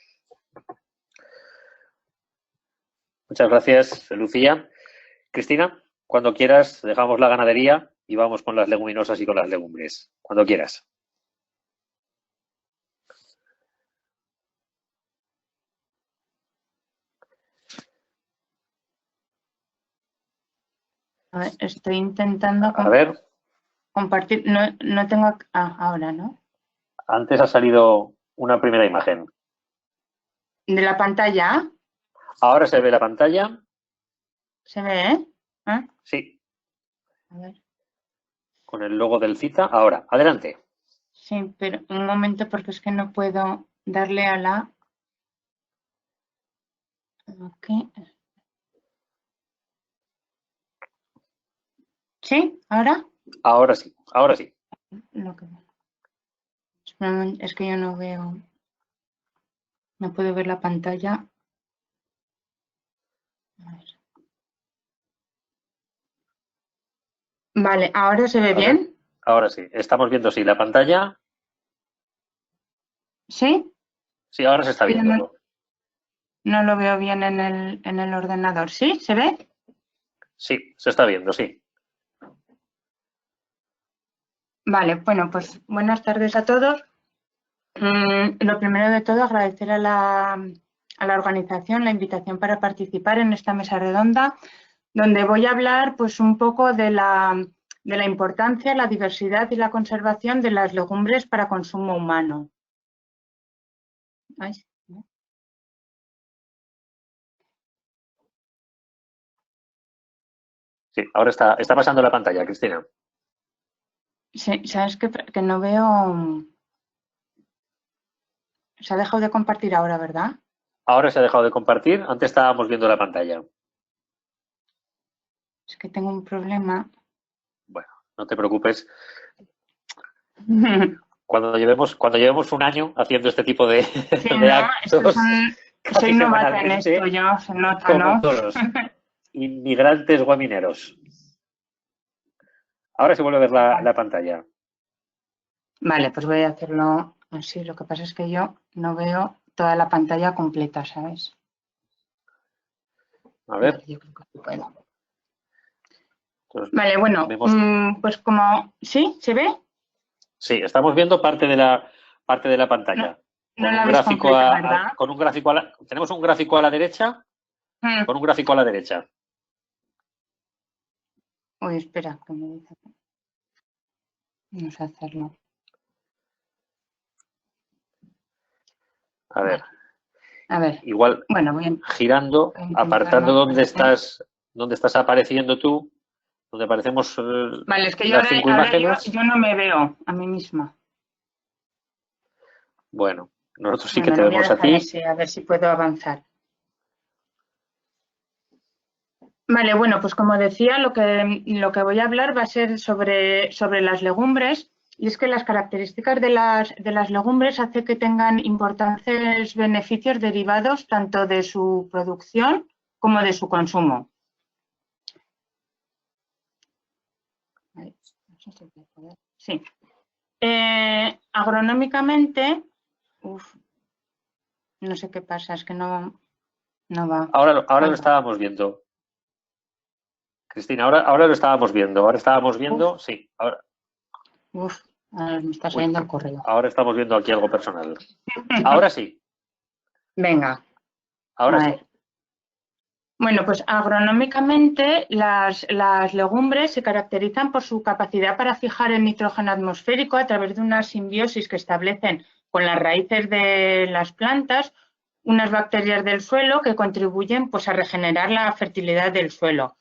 Muchas gracias, Lucía. Cristina, cuando quieras dejamos la ganadería y vamos con las leguminosas y con las legumbres. Cuando quieras. A ver, estoy intentando compartir. No tengo... ahora, ¿no? Antes ha salido una primera imagen. ¿De la pantalla? Ahora se ve la pantalla. ¿Se ve, Sí. A ver. Con el logo del CITA. Ahora, adelante. Sí, pero un momento porque es que no puedo darle a la... Ok. ¿Sí? ¿Ahora? Ahora sí, ahora sí. Es que yo no veo... No puedo ver la pantalla. A ver. Vale, ¿ahora se ve bien? Ahora sí. Estamos viendo, sí, la pantalla. ¿Sí? Sí, ahora se está viendo. No lo veo bien en el ordenador. ¿Sí? ¿Se ve? Sí, se está viendo, sí. Vale, bueno, pues buenas tardes a todos. Lo primero de todo, agradecer a la organización la invitación para participar en esta mesa redonda, donde voy a hablar pues un poco de la importancia, la diversidad y la conservación de las legumbres para consumo humano. Ay, ¿no? Sí, ahora está pasando la pantalla, Cristina. Sí, sabes que no veo. Se ha dejado de compartir ahora, ¿verdad? Ahora se ha dejado de compartir. Antes estábamos viendo la pantalla. Es que tengo un problema. Bueno, no te preocupes. Cuando llevemos un año haciendo este tipo de, Sí, de actos, soy novata en esto, yo se nota, como ¿no? todos inmigrantes guamineros. Ahora se vuelve a ver la pantalla. Vale, pues voy a hacerlo así. Lo que pasa es que yo no veo toda la pantalla completa, ¿sabes? A ver. Vale, yo creo que sí puedo. Entonces, Vale, bueno, pues como... ¿Sí? ¿Se ve? Sí, estamos viendo parte de la pantalla. No la veis completa, ¿verdad? Con un gráfico tenemos un gráfico a la derecha. Con un gráfico a la derecha. Uy, espera, que me dice. Vamos a hacerlo. A ver. A ver. Igual, bueno, girando, apartando donde estás apareciendo tú, donde aparecemos vale, es que las cinco imágenes. Yo no me veo a mí misma. Bueno, nosotros sí que te vemos a ti. A ver si puedo avanzar. Vale, bueno, pues como decía, lo que voy a hablar va a ser sobre las legumbres, y es que las características de las legumbres hace que tengan importantes beneficios derivados tanto de su producción como de su consumo. Sí. Agronómicamente, no sé qué pasa, es que no va. Ahora lo estábamos viendo. Cristina, ahora lo estábamos viendo. Ahora estábamos viendo, sí. Ahora me está saliendo el correo. Ahora estamos viendo aquí algo personal. Ahora sí. Venga. Ahora sí. Bueno, pues agronómicamente las legumbres se caracterizan por su capacidad para fijar el nitrógeno atmosférico a través de una simbiosis que establecen con las raíces de las plantas, unas bacterias del suelo que contribuyen pues, a regenerar la fertilidad del suelo,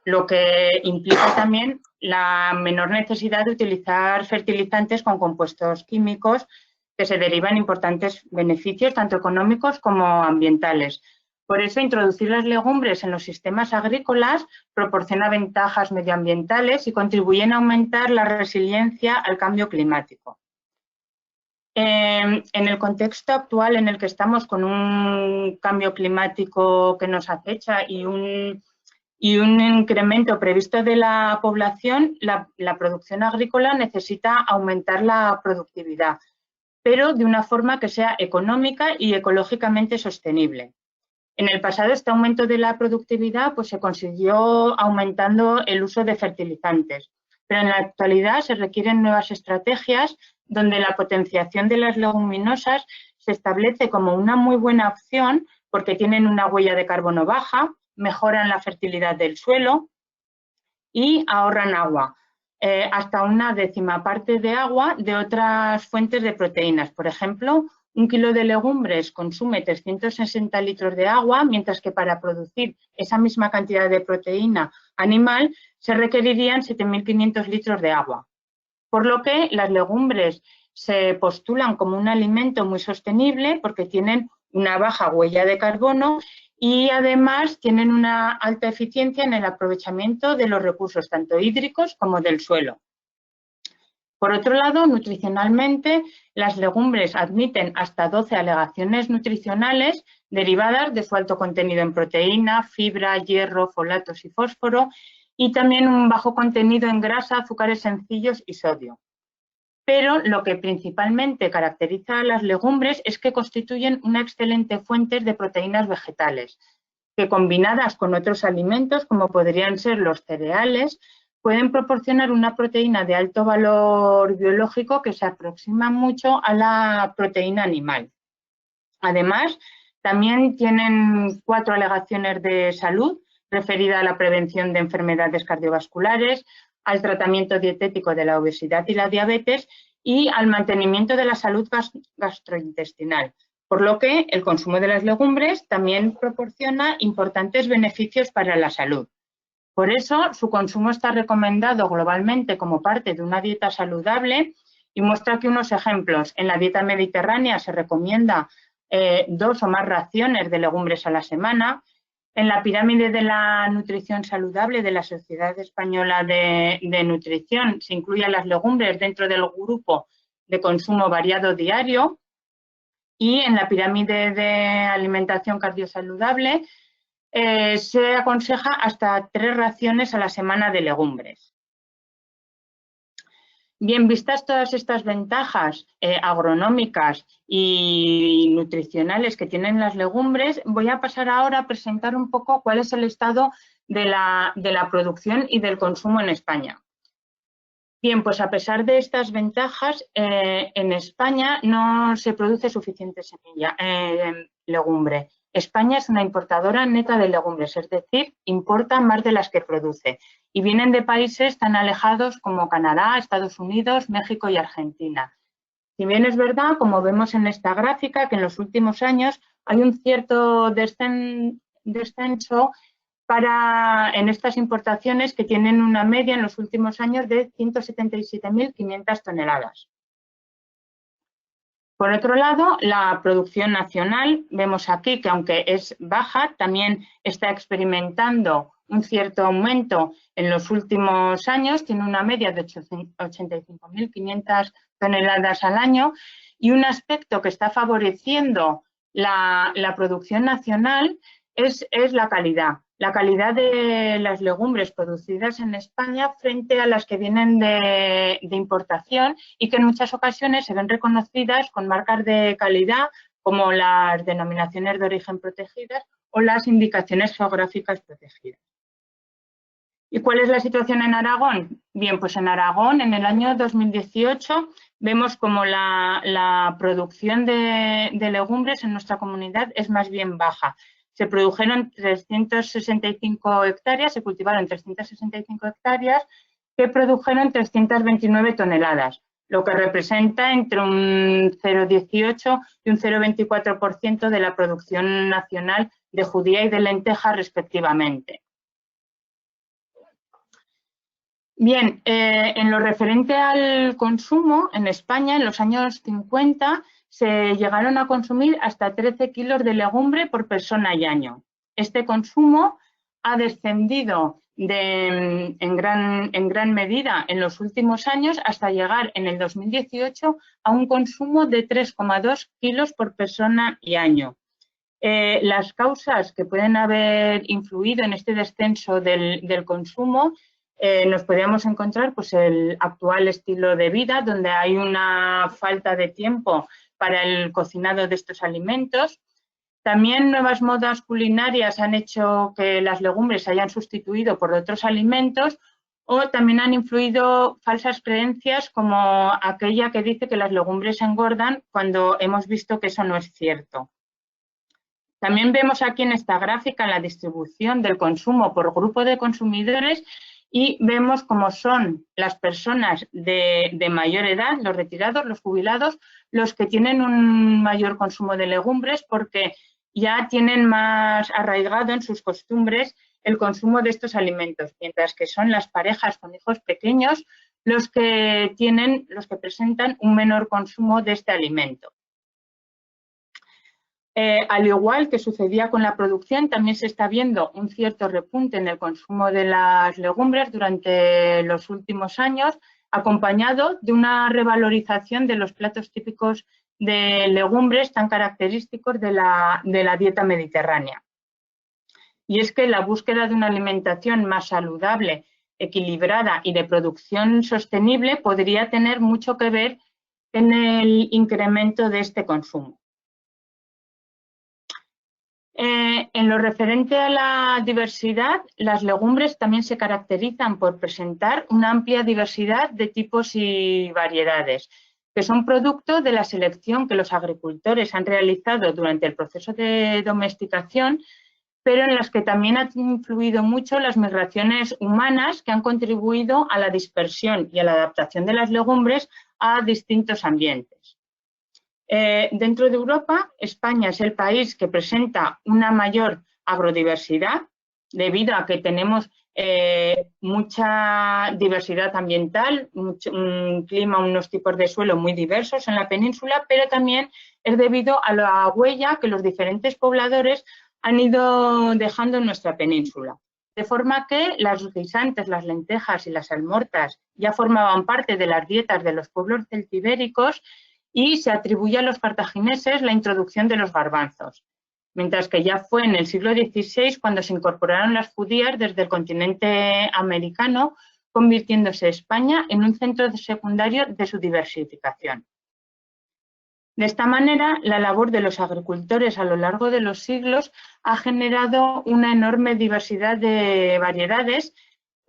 lo que implica también la menor necesidad de utilizar fertilizantes con compuestos químicos que se derivan importantes beneficios tanto económicos como ambientales. Por eso, introducir las legumbres en los sistemas agrícolas proporciona ventajas medioambientales y contribuyen a aumentar la resiliencia al cambio climático. En el contexto actual en el que estamos con un cambio climático que nos acecha y un incremento previsto de la población, la producción agrícola necesita aumentar la productividad, pero de una forma que sea económica y ecológicamente sostenible. En el pasado, este aumento de la productividad pues, se consiguió aumentando el uso de fertilizantes, pero en la actualidad se requieren nuevas estrategias donde la potenciación de las leguminosas se establece como una muy buena opción porque tienen una huella de carbono baja, mejoran la fertilidad del suelo y ahorran agua, hasta una 1/10 parte de agua de otras fuentes de proteínas. Por ejemplo, 1 kilo de legumbres consume 360 litros de agua, mientras que para producir esa misma cantidad de proteína animal se requerirían 7.500 litros de agua. Por lo que las legumbres se postulan como un alimento muy sostenible porque tienen una baja huella de carbono y además tienen una alta eficiencia en el aprovechamiento de los recursos tanto hídricos como del suelo. Por otro lado, nutricionalmente, las legumbres admiten hasta 12 alegaciones nutricionales derivadas de su alto contenido en proteína, fibra, hierro, folatos y fósforo, y también un bajo contenido en grasa, azúcares sencillos y sodio. pero lo que principalmente caracteriza a las legumbres es que constituyen una excelente fuente de proteínas vegetales, que combinadas con otros alimentos, como podrían ser los cereales, pueden proporcionar una proteína de alto valor biológico que se aproxima mucho a la proteína animal. Además, también tienen 4 alegaciones de salud referidas a la prevención de enfermedades cardiovasculares, al tratamiento dietético de la obesidad y la diabetes y al mantenimiento de la salud gastrointestinal, por lo que el consumo de las legumbres también proporciona importantes beneficios para la salud. Por eso, su consumo está recomendado globalmente como parte de una dieta saludable y muestra aquí unos ejemplos. En la dieta mediterránea se recomienda 2 o más raciones de legumbres a la semana. En la pirámide de la nutrición saludable de la Sociedad Española de Nutrición se incluyen las legumbres dentro del grupo de consumo variado diario, y en la pirámide de alimentación cardiosaludable se aconseja hasta 3 raciones a la semana de legumbres. Bien, vistas todas estas ventajas agronómicas y nutricionales que tienen las legumbres, voy a pasar ahora a presentar un poco cuál es el estado de la producción y del consumo en España. Bien, pues a pesar de estas ventajas, en España no se produce suficiente legumbre. España es una importadora neta de legumbres, es decir, importa más de las que produce, y vienen de países tan alejados como Canadá, Estados Unidos, México y Argentina. Si bien es verdad, como vemos en esta gráfica, que en los últimos años hay un cierto descenso en estas importaciones, que tienen una media en los últimos años de 177.500 toneladas. Por otro lado, la producción nacional, vemos aquí que aunque es baja, también está experimentando un cierto aumento en los últimos años, tiene una media de 85.500 toneladas al año, y un aspecto que está favoreciendo la producción nacional es la calidad. La calidad de las legumbres producidas en España frente a las que vienen de importación, y que en muchas ocasiones se ven reconocidas con marcas de calidad como las denominaciones de origen protegidas o las indicaciones geográficas protegidas. ¿Y cuál es la situación en Aragón? Bien, pues en Aragón, en el año 2018, vemos como la producción de legumbres en nuestra comunidad es más bien baja. Se produjeron 365 hectáreas, se cultivaron 365 hectáreas que produjeron 329 toneladas, lo que representa entre un 0,18 y un 0,24% de la producción nacional de judía y de lenteja respectivamente. Bien, en lo referente al consumo, en España en los años 50 se llegaron a consumir hasta 13 kilos de legumbre por persona y año. Este consumo ha descendido en gran medida en los últimos años, hasta llegar en el 2018 a un consumo de 3,2 kilos por persona y año. Las causas que pueden haber influido en este descenso del consumo, nos podríamos encontrar pues el actual estilo de vida, donde hay una falta de tiempo para el cocinado de estos alimentos. También nuevas modas culinarias han hecho que las legumbres se hayan sustituido por otros alimentos, o también han influido falsas creencias como aquella que dice que las legumbres engordan, cuando hemos visto que eso no es cierto. También vemos aquí en esta gráfica la distribución del consumo por grupo de consumidores, y vemos cómo son las personas de mayor edad, los retirados, los jubilados, los que tienen un mayor consumo de legumbres, porque ya tienen más arraigado en sus costumbres el consumo de estos alimentos, mientras que son las parejas con hijos pequeños los que presentan un menor consumo de este alimento. Al igual que sucedía con la producción, también se está viendo un cierto repunte en el consumo de las legumbres durante los últimos años, acompañado de una revalorización de los platos típicos de legumbres tan característicos de la dieta mediterránea. Y es que la búsqueda de una alimentación más saludable equilibrada y de producción sostenible podría tener mucho que ver en el incremento de este consumo. En lo referente a la diversidad, las legumbres también se caracterizan por presentar una amplia diversidad de tipos y variedades, que son producto de la selección que los agricultores han realizado durante el proceso de domesticación, pero en las que también han influido mucho las migraciones humanas que han contribuido a la dispersión y a la adaptación de las legumbres a distintos ambientes. Dentro de Europa, España es el país que presenta una mayor agrodiversidad debido a que tenemos mucha diversidad ambiental, un clima, unos tipos de suelo muy diversos en la península, pero también es debido a la huella que los diferentes pobladores han ido dejando en nuestra península. De forma que las guisantes, las lentejas y las salmortas ya formaban parte de las dietas de los pueblos celtibéricos y se atribuye a los cartagineses la introducción de los garbanzos, mientras que ya fue en el siglo XVI cuando se incorporaron las judías desde el continente americano, convirtiéndose España en un centro secundario de su diversificación. De esta manera, la labor de los agricultores a lo largo de los siglos ha generado una enorme diversidad de variedades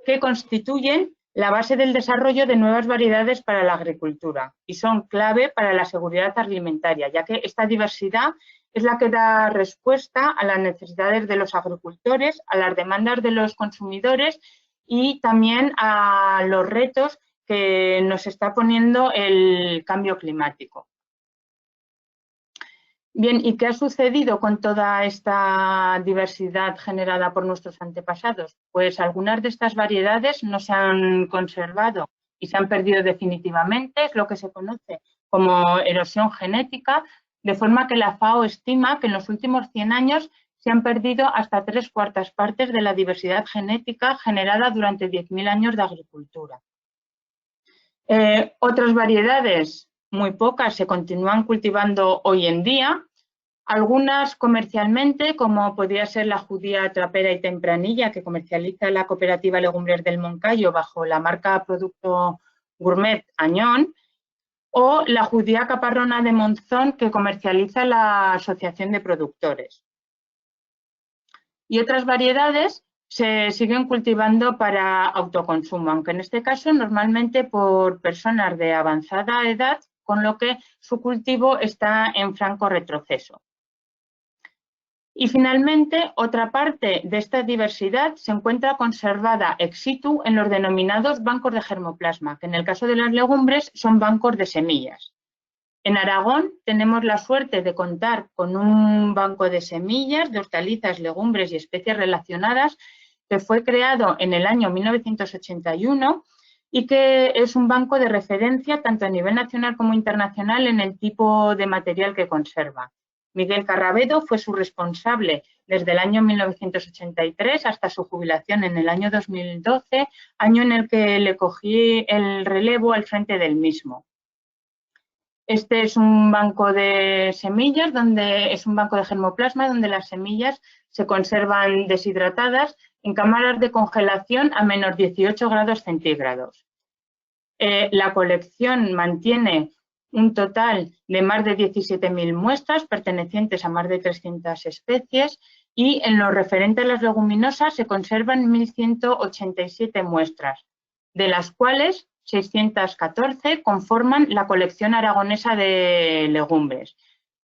que constituyen la base del desarrollo de nuevas variedades para la agricultura y son clave para la seguridad alimentaria, ya que esta diversidad es la que da respuesta a las necesidades de los agricultores, a las demandas de los consumidores y también a los retos que nos está poniendo el cambio climático. Bien, ¿y qué ha sucedido con toda esta diversidad generada por nuestros antepasados? Pues algunas de estas variedades no se han conservado y se han perdido definitivamente, es lo que se conoce como erosión genética, de forma que la FAO estima que en los últimos 100 años se han perdido hasta 3/4 partes de la diversidad genética generada durante 10.000 años de agricultura. Otras variedades, muy pocas, se continúan cultivando hoy en día, algunas comercialmente, como podría ser la judía trapera y tempranilla, que comercializa la cooperativa Legumbres del Moncayo bajo la marca Producto Gourmet Añón, o la judía caparrona de Monzón, que comercializa la Asociación de Productores. Y otras variedades se siguen cultivando para autoconsumo, aunque en este caso normalmente por personas de avanzada edad, con lo que su cultivo está en franco retroceso. Y finalmente, otra parte de esta diversidad se encuentra conservada ex situ en los denominados bancos de germoplasma, que en el caso de las legumbres son bancos de semillas. En Aragón tenemos la suerte de contar con un banco de semillas, de hortalizas, legumbres y especies relacionadas que fue creado en el año 1981 y que es un banco de referencia tanto a nivel nacional como internacional en el tipo de material que conserva. Miguel Carrabedo fue su responsable desde el año 1983 hasta su jubilación en el año 2012, año en el que le cogí el relevo al frente del mismo. Este es un banco de semillas, es un banco de germoplasma donde las semillas se conservan deshidratadas en cámaras de congelación a menos 18 grados centígrados. La colección mantiene un total de más de 17.000 muestras pertenecientes a más de 300 especies y en lo referente a las leguminosas se conservan 1.187 muestras, de las cuales 614 conforman la colección aragonesa de legumbres.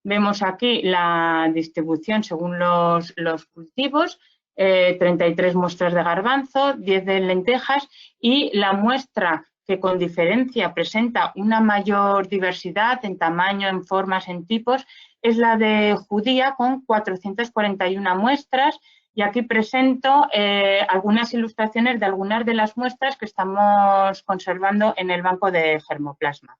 Vemos aquí la distribución según los cultivos, 33 muestras de garbanzo, 10 de lentejas y la muestra que con diferencia presenta una mayor diversidad en tamaño, en formas, en tipos, es la de judía con 441 muestras y aquí presento algunas ilustraciones de algunas de las muestras que estamos conservando en el banco de germoplasma.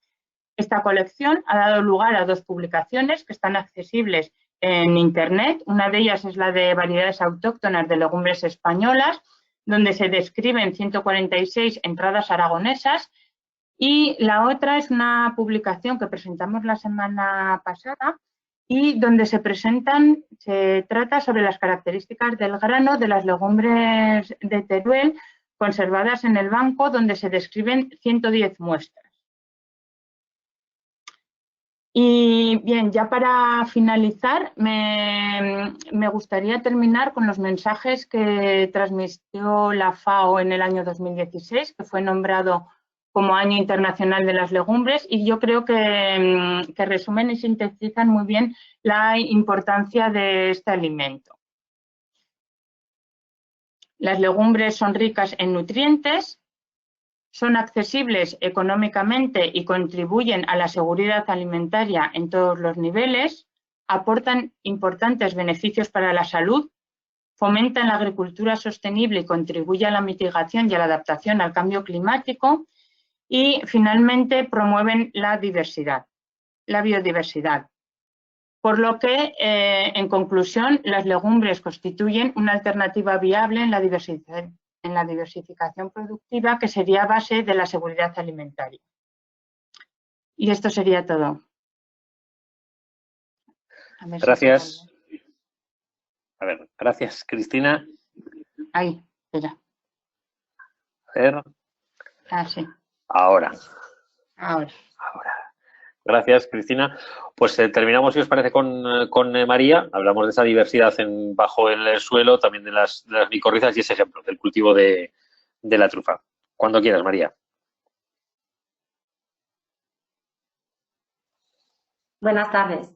Esta colección ha dado lugar a 2 publicaciones que están accesibles en Internet. Una de ellas es la de variedades autóctonas de legumbres españolas, donde se describen 146 entradas aragonesas, y la otra es una publicación que presentamos la semana pasada y donde se trata sobre las características del grano de las legumbres de Teruel conservadas en el banco, donde se describen 110 muestras. Y bien, ya para finalizar, me gustaría terminar con los mensajes que transmitió la FAO en el año 2016, que fue nombrado como Año Internacional de las Legumbres, y yo creo que resumen y sintetizan muy bien la importancia de este alimento. Las legumbres son ricas en nutrientes, son accesibles económicamente y contribuyen a la seguridad alimentaria en todos los niveles, aportan importantes beneficios para la salud, fomentan la agricultura sostenible y contribuyen a la mitigación y a la adaptación al cambio climático y, finalmente, promueven la biodiversidad. Por lo que, en conclusión, las legumbres constituyen una alternativa viable en la diversificación productiva, que sería base de la seguridad alimentaria. Y esto sería todo. Gracias. A ver, gracias, Cristina. Ahí, espera. A ver. Ah, sí. Ahora. Ahora. Gracias, Cristina. Pues terminamos, si os parece, con María. Hablamos de esa diversidad bajo el suelo, también de las micorrizas y ese ejemplo del cultivo de la trufa. Cuando quieras, María. Buenas tardes.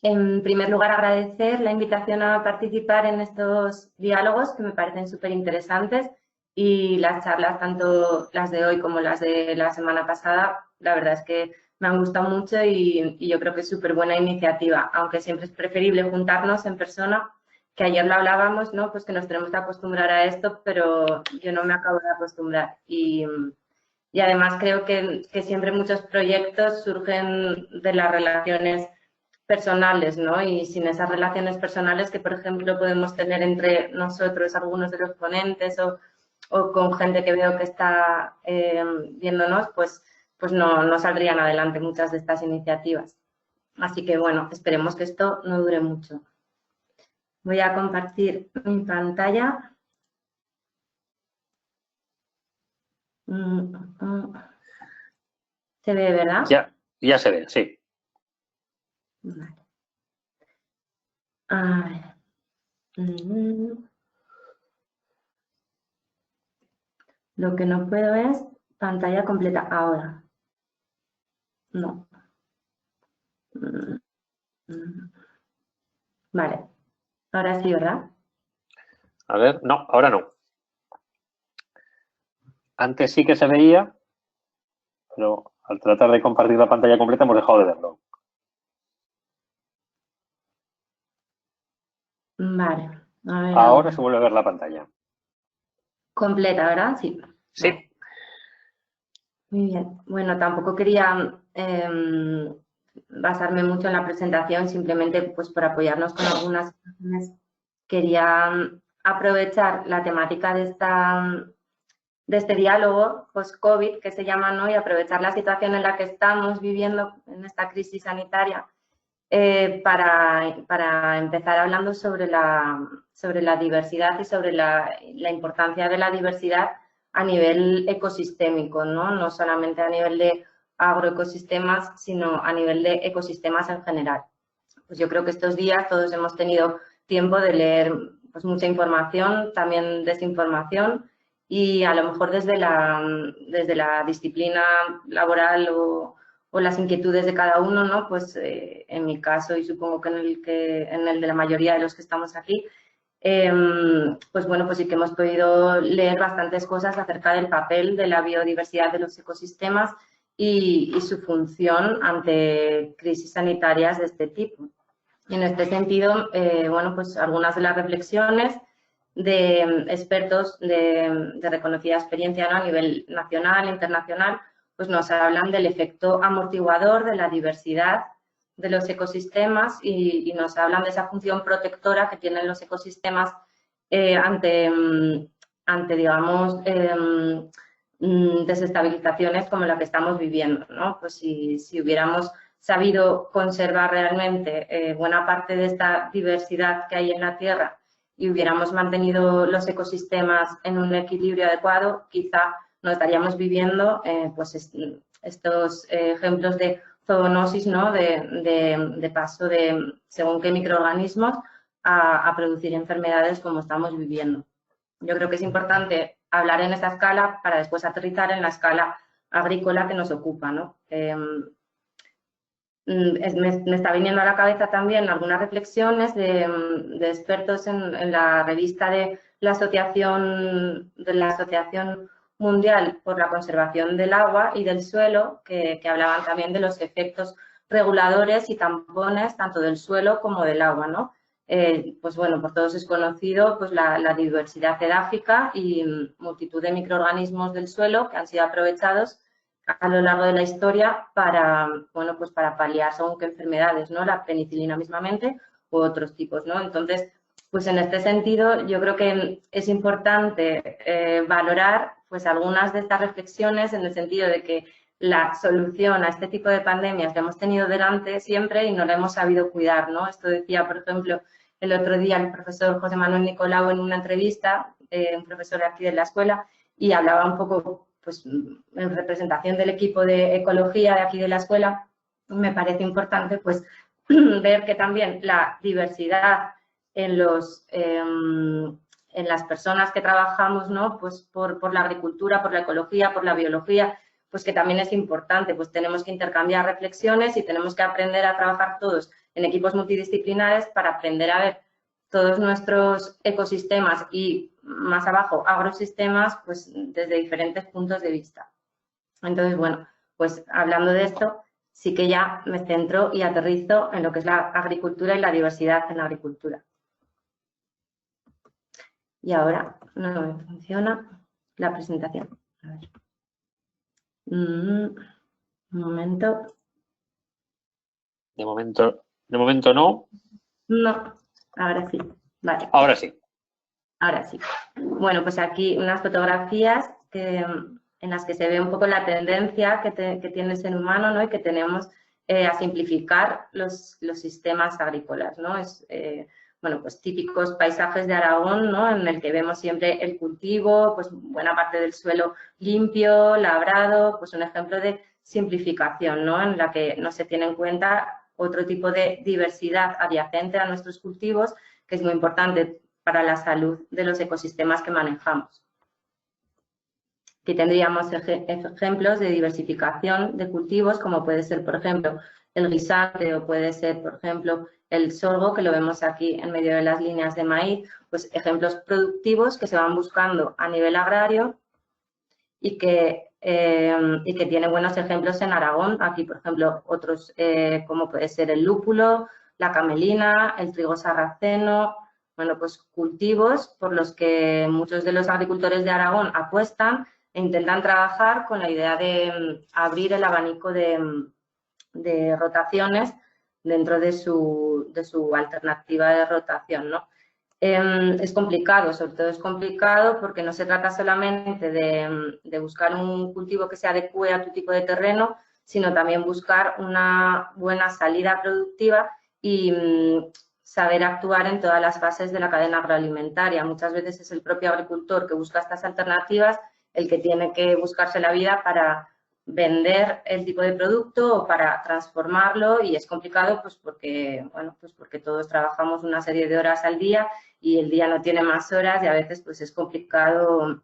En primer lugar, agradecer la invitación a participar en estos diálogos, que me parecen súper interesantes, y las charlas, tanto las de hoy como las de la semana pasada, la verdad es que me han gustado mucho y yo creo que es súper buena iniciativa, aunque siempre es preferible juntarnos en persona, que ayer lo hablábamos, ¿no? Pues que nos tenemos que acostumbrar a esto, pero yo no me acabo de acostumbrar. Y además creo que siempre muchos proyectos surgen de las relaciones personales, ¿no? Y sin esas relaciones personales que, por ejemplo, podemos tener entre nosotros, algunos de los ponentes, o con gente que veo que está viéndonos, pues no saldrían adelante muchas de estas iniciativas. Así que, bueno, esperemos que esto no dure mucho. Voy a compartir mi pantalla. ¿Se ve, verdad? Ya se ve, sí. Vale. A ver. Lo que no puedo es pantalla completa ahora. No. Vale. Ahora sí, ¿verdad? A ver, no, ahora no. Antes sí que se veía, pero al tratar de compartir la pantalla completa hemos dejado de verlo. Vale. A ver, ahora se vuelve a ver la pantalla. Completa, ¿verdad? Sí. Sí. Vale. Muy bien. Bueno, tampoco quería basarme mucho en la presentación, simplemente pues por apoyarnos con algunas imágenes. Quería aprovechar la temática de este diálogo post-COVID, que se llama, ¿no? Y aprovechar la situación en la que estamos viviendo en esta crisis sanitaria para empezar hablando sobre la diversidad y sobre la importancia de la diversidad a nivel ecosistémico, ¿no? No solamente a nivel de agroecosistemas, sino a nivel de ecosistemas en general. Pues yo creo que estos días todos hemos tenido tiempo de leer pues mucha información, también desinformación, y a lo mejor desde la disciplina laboral o las inquietudes de cada uno, ¿no? Pues en mi caso, y supongo que en el de la mayoría de los que estamos aquí, pues bueno, pues sí que hemos podido leer bastantes cosas acerca del papel de la biodiversidad de los ecosistemas y su función ante crisis sanitarias de este tipo. Y en este sentido, bueno, pues algunas de las reflexiones de expertos de reconocida experiencia, ¿no? A nivel nacional, internacional, pues nos hablan del efecto amortiguador de la diversidad de los ecosistemas y nos hablan de esa función protectora que tienen los ecosistemas ante, digamos, desestabilizaciones como la que estamos viviendo, ¿no? Pues si hubiéramos sabido conservar realmente buena parte de esta diversidad que hay en la Tierra y hubiéramos mantenido los ecosistemas en un equilibrio adecuado, quizá no estaríamos viviendo pues estos ejemplos de zoonosis, ¿no? de paso de según qué microorganismos a producir enfermedades como estamos viviendo. Yo creo que es importante hablar en esa escala para después aterrizar en la escala agrícola que nos ocupa, ¿no? Me está viniendo a la cabeza también algunas reflexiones de expertos en la revista de la Asociación Mundial por la Conservación del Agua y del Suelo, que hablaban también de los efectos reguladores y tampones tanto del suelo como del agua, ¿no? Pues bueno, por todos es conocido pues la diversidad edáfica y multitud de microorganismos del suelo que han sido aprovechados a lo largo de la historia para, bueno, pues para paliar según qué enfermedades, ¿no? La penicilina mismamente u otros tipos, ¿no? Entonces, pues en este sentido yo creo que es importante valorar pues algunas de estas reflexiones en el sentido de que la solución a este tipo de pandemias la hemos tenido delante siempre y no la hemos sabido cuidar, ¿no? Esto decía, por ejemplo, el otro día el profesor José Manuel Nicolau en una entrevista, un profesor aquí de la escuela, y hablaba un poco pues en representación del equipo de ecología de aquí de la escuela. Me parece importante pues ver que también la diversidad en las personas que trabajamos, ¿no? Pues por la agricultura, por la ecología, por la biología, pues que también es importante, pues tenemos que intercambiar reflexiones y tenemos que aprender a trabajar todos en equipos multidisciplinares para aprender a ver todos nuestros ecosistemas y más abajo agrosistemas pues desde diferentes puntos de vista. Entonces, bueno, pues hablando de esto, sí que ya me centro y aterrizo en lo que es la agricultura y la diversidad en la agricultura. Y ahora no me funciona la presentación. A ver. Un momento. De momento no. No, ahora sí. Vale. Ahora sí. Ahora sí. Bueno, pues aquí unas fotografías en las que se ve un poco la tendencia que tiene el ser humano, ¿no? Y que tenemos a simplificar los sistemas agrícolas, ¿no? Bueno, pues típicos paisajes de Aragón, ¿no? En el que vemos siempre el cultivo, pues buena parte del suelo limpio, labrado, pues un ejemplo de simplificación, ¿no? En la que no se tiene en cuenta otro tipo de diversidad adyacente a nuestros cultivos, que es muy importante para la salud de los ecosistemas que manejamos. Aquí tendríamos ejemplos de diversificación de cultivos, como puede ser, por ejemplo, el guisante o puede ser, por ejemplo, el sorgo, que lo vemos aquí en medio de las líneas de maíz, pues ejemplos productivos que se van buscando a nivel agrario y que tiene buenos ejemplos en Aragón. Aquí, por ejemplo, otros como puede ser el lúpulo, la camelina, el trigo sarraceno. Bueno, pues cultivos por los que muchos de los agricultores de Aragón apuestan e intentan trabajar con la idea de abrir el abanico de rotaciones dentro de su alternativa de rotación, ¿no? Es complicado, sobre todo es complicado porque no se trata solamente de buscar un cultivo que se adecue a tu tipo de terreno, sino también buscar una buena salida productiva y saber actuar en todas las fases de la cadena agroalimentaria. Muchas veces es el propio agricultor que busca estas alternativas el que tiene que buscarse la vida para vender el tipo de producto o para transformarlo, y es complicado pues porque, bueno, pues porque todos trabajamos una serie de horas al día y el día no tiene más horas y a veces pues es complicado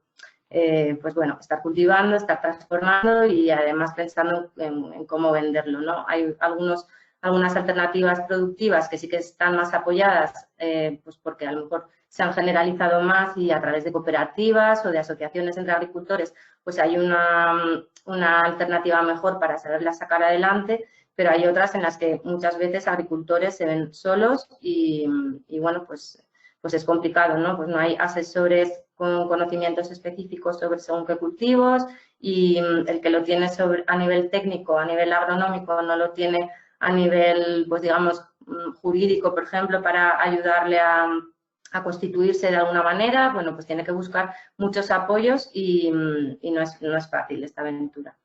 pues bueno, estar cultivando, estar transformando y además pensando en cómo venderlo, ¿no? Hay algunas alternativas productivas que sí que están más apoyadas, pues porque a lo mejor se han generalizado más y a través de cooperativas o de asociaciones entre agricultores, pues hay una alternativa mejor para saberla sacar adelante, pero hay otras en las que muchas veces agricultores se ven solos y bueno, pues es complicado, ¿no? Pues no hay asesores con conocimientos específicos sobre según qué cultivos y el que lo tiene a nivel técnico, a nivel agronómico, no lo tiene a nivel, pues digamos, jurídico, por ejemplo, para ayudarle a constituirse de alguna manera. Bueno, pues tiene que buscar muchos apoyos y no es fácil esta aventura.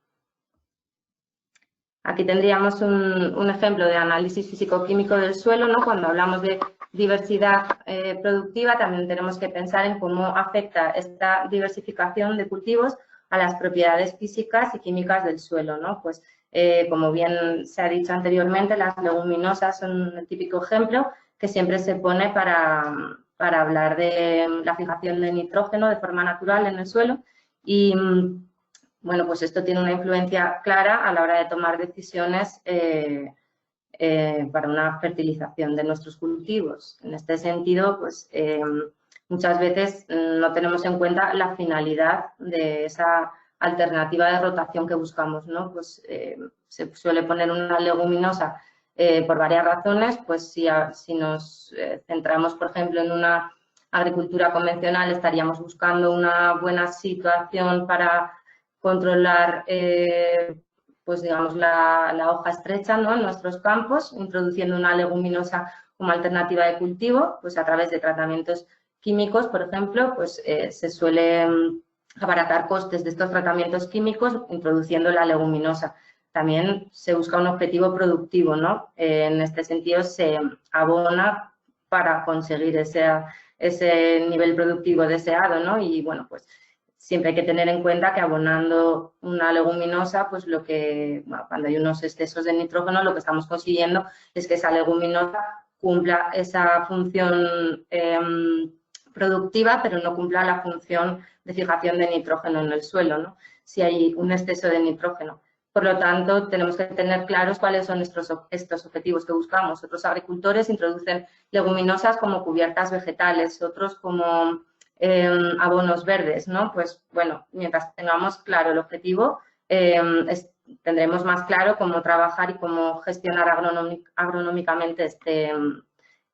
Aquí tendríamos un ejemplo de análisis físico-químico del suelo, ¿no? Cuando hablamos de diversidad productiva, también tenemos que pensar en cómo afecta esta diversificación de cultivos a las propiedades físicas y químicas del suelo, ¿no? Pues, como bien se ha dicho anteriormente, las leguminosas son el típico ejemplo que siempre se pone para hablar de la fijación de nitrógeno de forma natural en el suelo y bueno, pues esto tiene una influencia clara a la hora de tomar decisiones para una fertilización de nuestros cultivos. En este sentido, pues muchas veces no tenemos en cuenta la finalidad de esa alternativa de rotación que buscamos, ¿no? Pues se suele poner una leguminosa por varias razones, pues si nos centramos, por ejemplo, en una agricultura convencional, estaríamos buscando una buena situación para controlar, pues digamos, la hoja estrecha, ¿no? En nuestros campos, introduciendo una leguminosa como alternativa de cultivo, pues a través de tratamientos químicos, por ejemplo, pues se suele abaratar costes de estos tratamientos químicos introduciendo la leguminosa. También se busca un objetivo productivo, ¿no? En este sentido se abona para conseguir ese nivel productivo deseado, ¿no? Y bueno, pues siempre hay que tener en cuenta que abonando una leguminosa, pues cuando hay unos excesos de nitrógeno, lo que estamos consiguiendo es que esa leguminosa cumpla esa función productiva, pero no cumpla la función de fijación de nitrógeno en el suelo, ¿no? Si hay un exceso de nitrógeno. Por lo tanto, tenemos que tener claros cuáles son estos objetivos que buscamos. Otros agricultores introducen leguminosas como cubiertas vegetales, otros como abonos verdes, ¿no? Pues bueno, mientras tengamos claro el objetivo, tendremos más claro cómo trabajar y cómo gestionar agronómicamente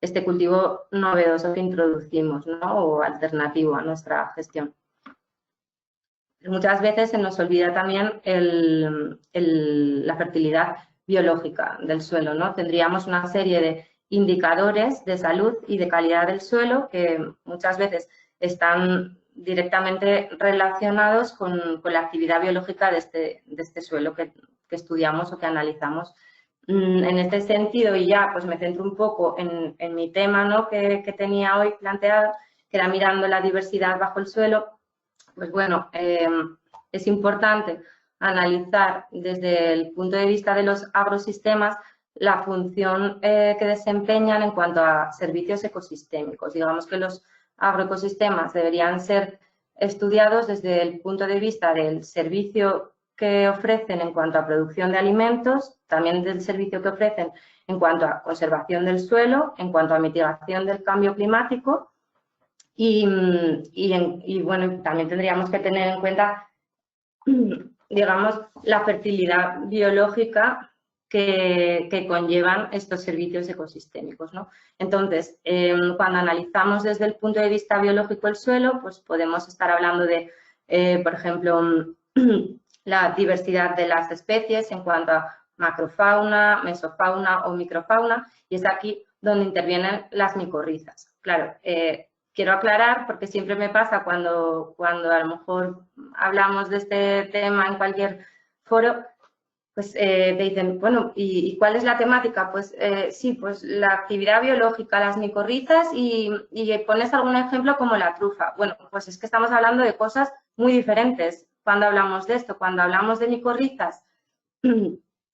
este cultivo novedoso que introducimos, ¿no? O alternativo a nuestra gestión. Muchas veces se nos olvida también la fertilidad biológica del suelo, ¿no? Tendríamos una serie de indicadores de salud y de calidad del suelo que muchas veces están directamente relacionados con la actividad biológica de este suelo que estudiamos o que analizamos. En este sentido, y ya pues me centro un poco en mi tema, ¿no? que tenía hoy planteado, que era mirando la diversidad bajo el suelo. Pues bueno, es importante analizar desde el punto de vista de los agrosistemas la función que desempeñan en cuanto a servicios ecosistémicos. Digamos que los agroecosistemas deberían ser estudiados desde el punto de vista del servicio que ofrecen en cuanto a producción de alimentos, también del servicio que ofrecen en cuanto a conservación del suelo, en cuanto a mitigación del cambio climático y bueno, también tendríamos que tener en cuenta, digamos, la fertilidad biológica que conllevan estos servicios ecosistémicos, ¿no? Entonces, cuando analizamos desde el punto de vista biológico el suelo, pues podemos estar hablando de, por ejemplo, la diversidad de las especies en cuanto a macrofauna, mesofauna o microfauna, y es aquí donde intervienen las micorrizas. Claro, quiero aclarar, porque siempre me pasa cuando a lo mejor hablamos de este tema en cualquier foro, pues te dicen, bueno, ¿y cuál es la temática? Pues sí, pues la actividad biológica, las micorrizas y pones algún ejemplo como la trufa. Bueno, pues es que estamos hablando de cosas muy diferentes cuando hablamos de esto. Cuando hablamos de micorrizas,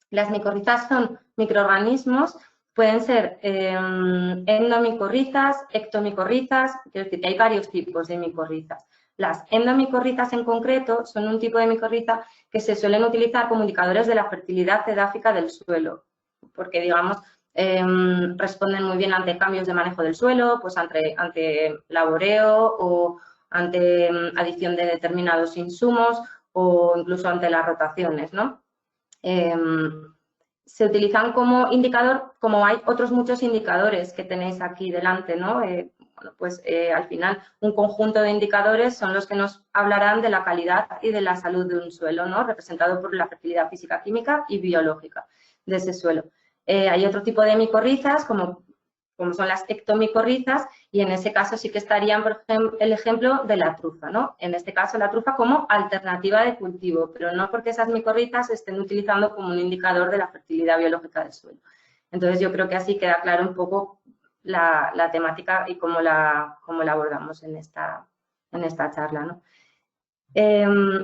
las micorrizas son microorganismos, pueden ser endomicorrizas, ectomicorrizas, quiero decir que hay varios tipos de micorrizas. Las endomicorrizas en concreto son un tipo de micorriza que se suelen utilizar como indicadores de la fertilidad edáfica del suelo, porque, digamos, responden muy bien ante cambios de manejo del suelo, pues ante laboreo o ante adición de determinados insumos o incluso ante las rotaciones, ¿no? Se utilizan como indicador, como hay otros muchos indicadores que tenéis aquí delante, ¿no? Bueno, pues al final un conjunto de indicadores son los que nos hablarán de la calidad y de la salud de un suelo, ¿no? Representado por la fertilidad física, química y biológica de ese suelo. Hay otro tipo de micorrizas, como como son las ectomicorrizas, y en ese caso sí que estarían, por ejemplo, el ejemplo de la trufa, ¿no? En este caso la trufa como alternativa de cultivo, pero no porque esas micorrizas se estén utilizando como un indicador de la fertilidad biológica del suelo. Entonces yo creo que así queda claro un poco la temática y cómo la abordamos en esta charla, ¿no?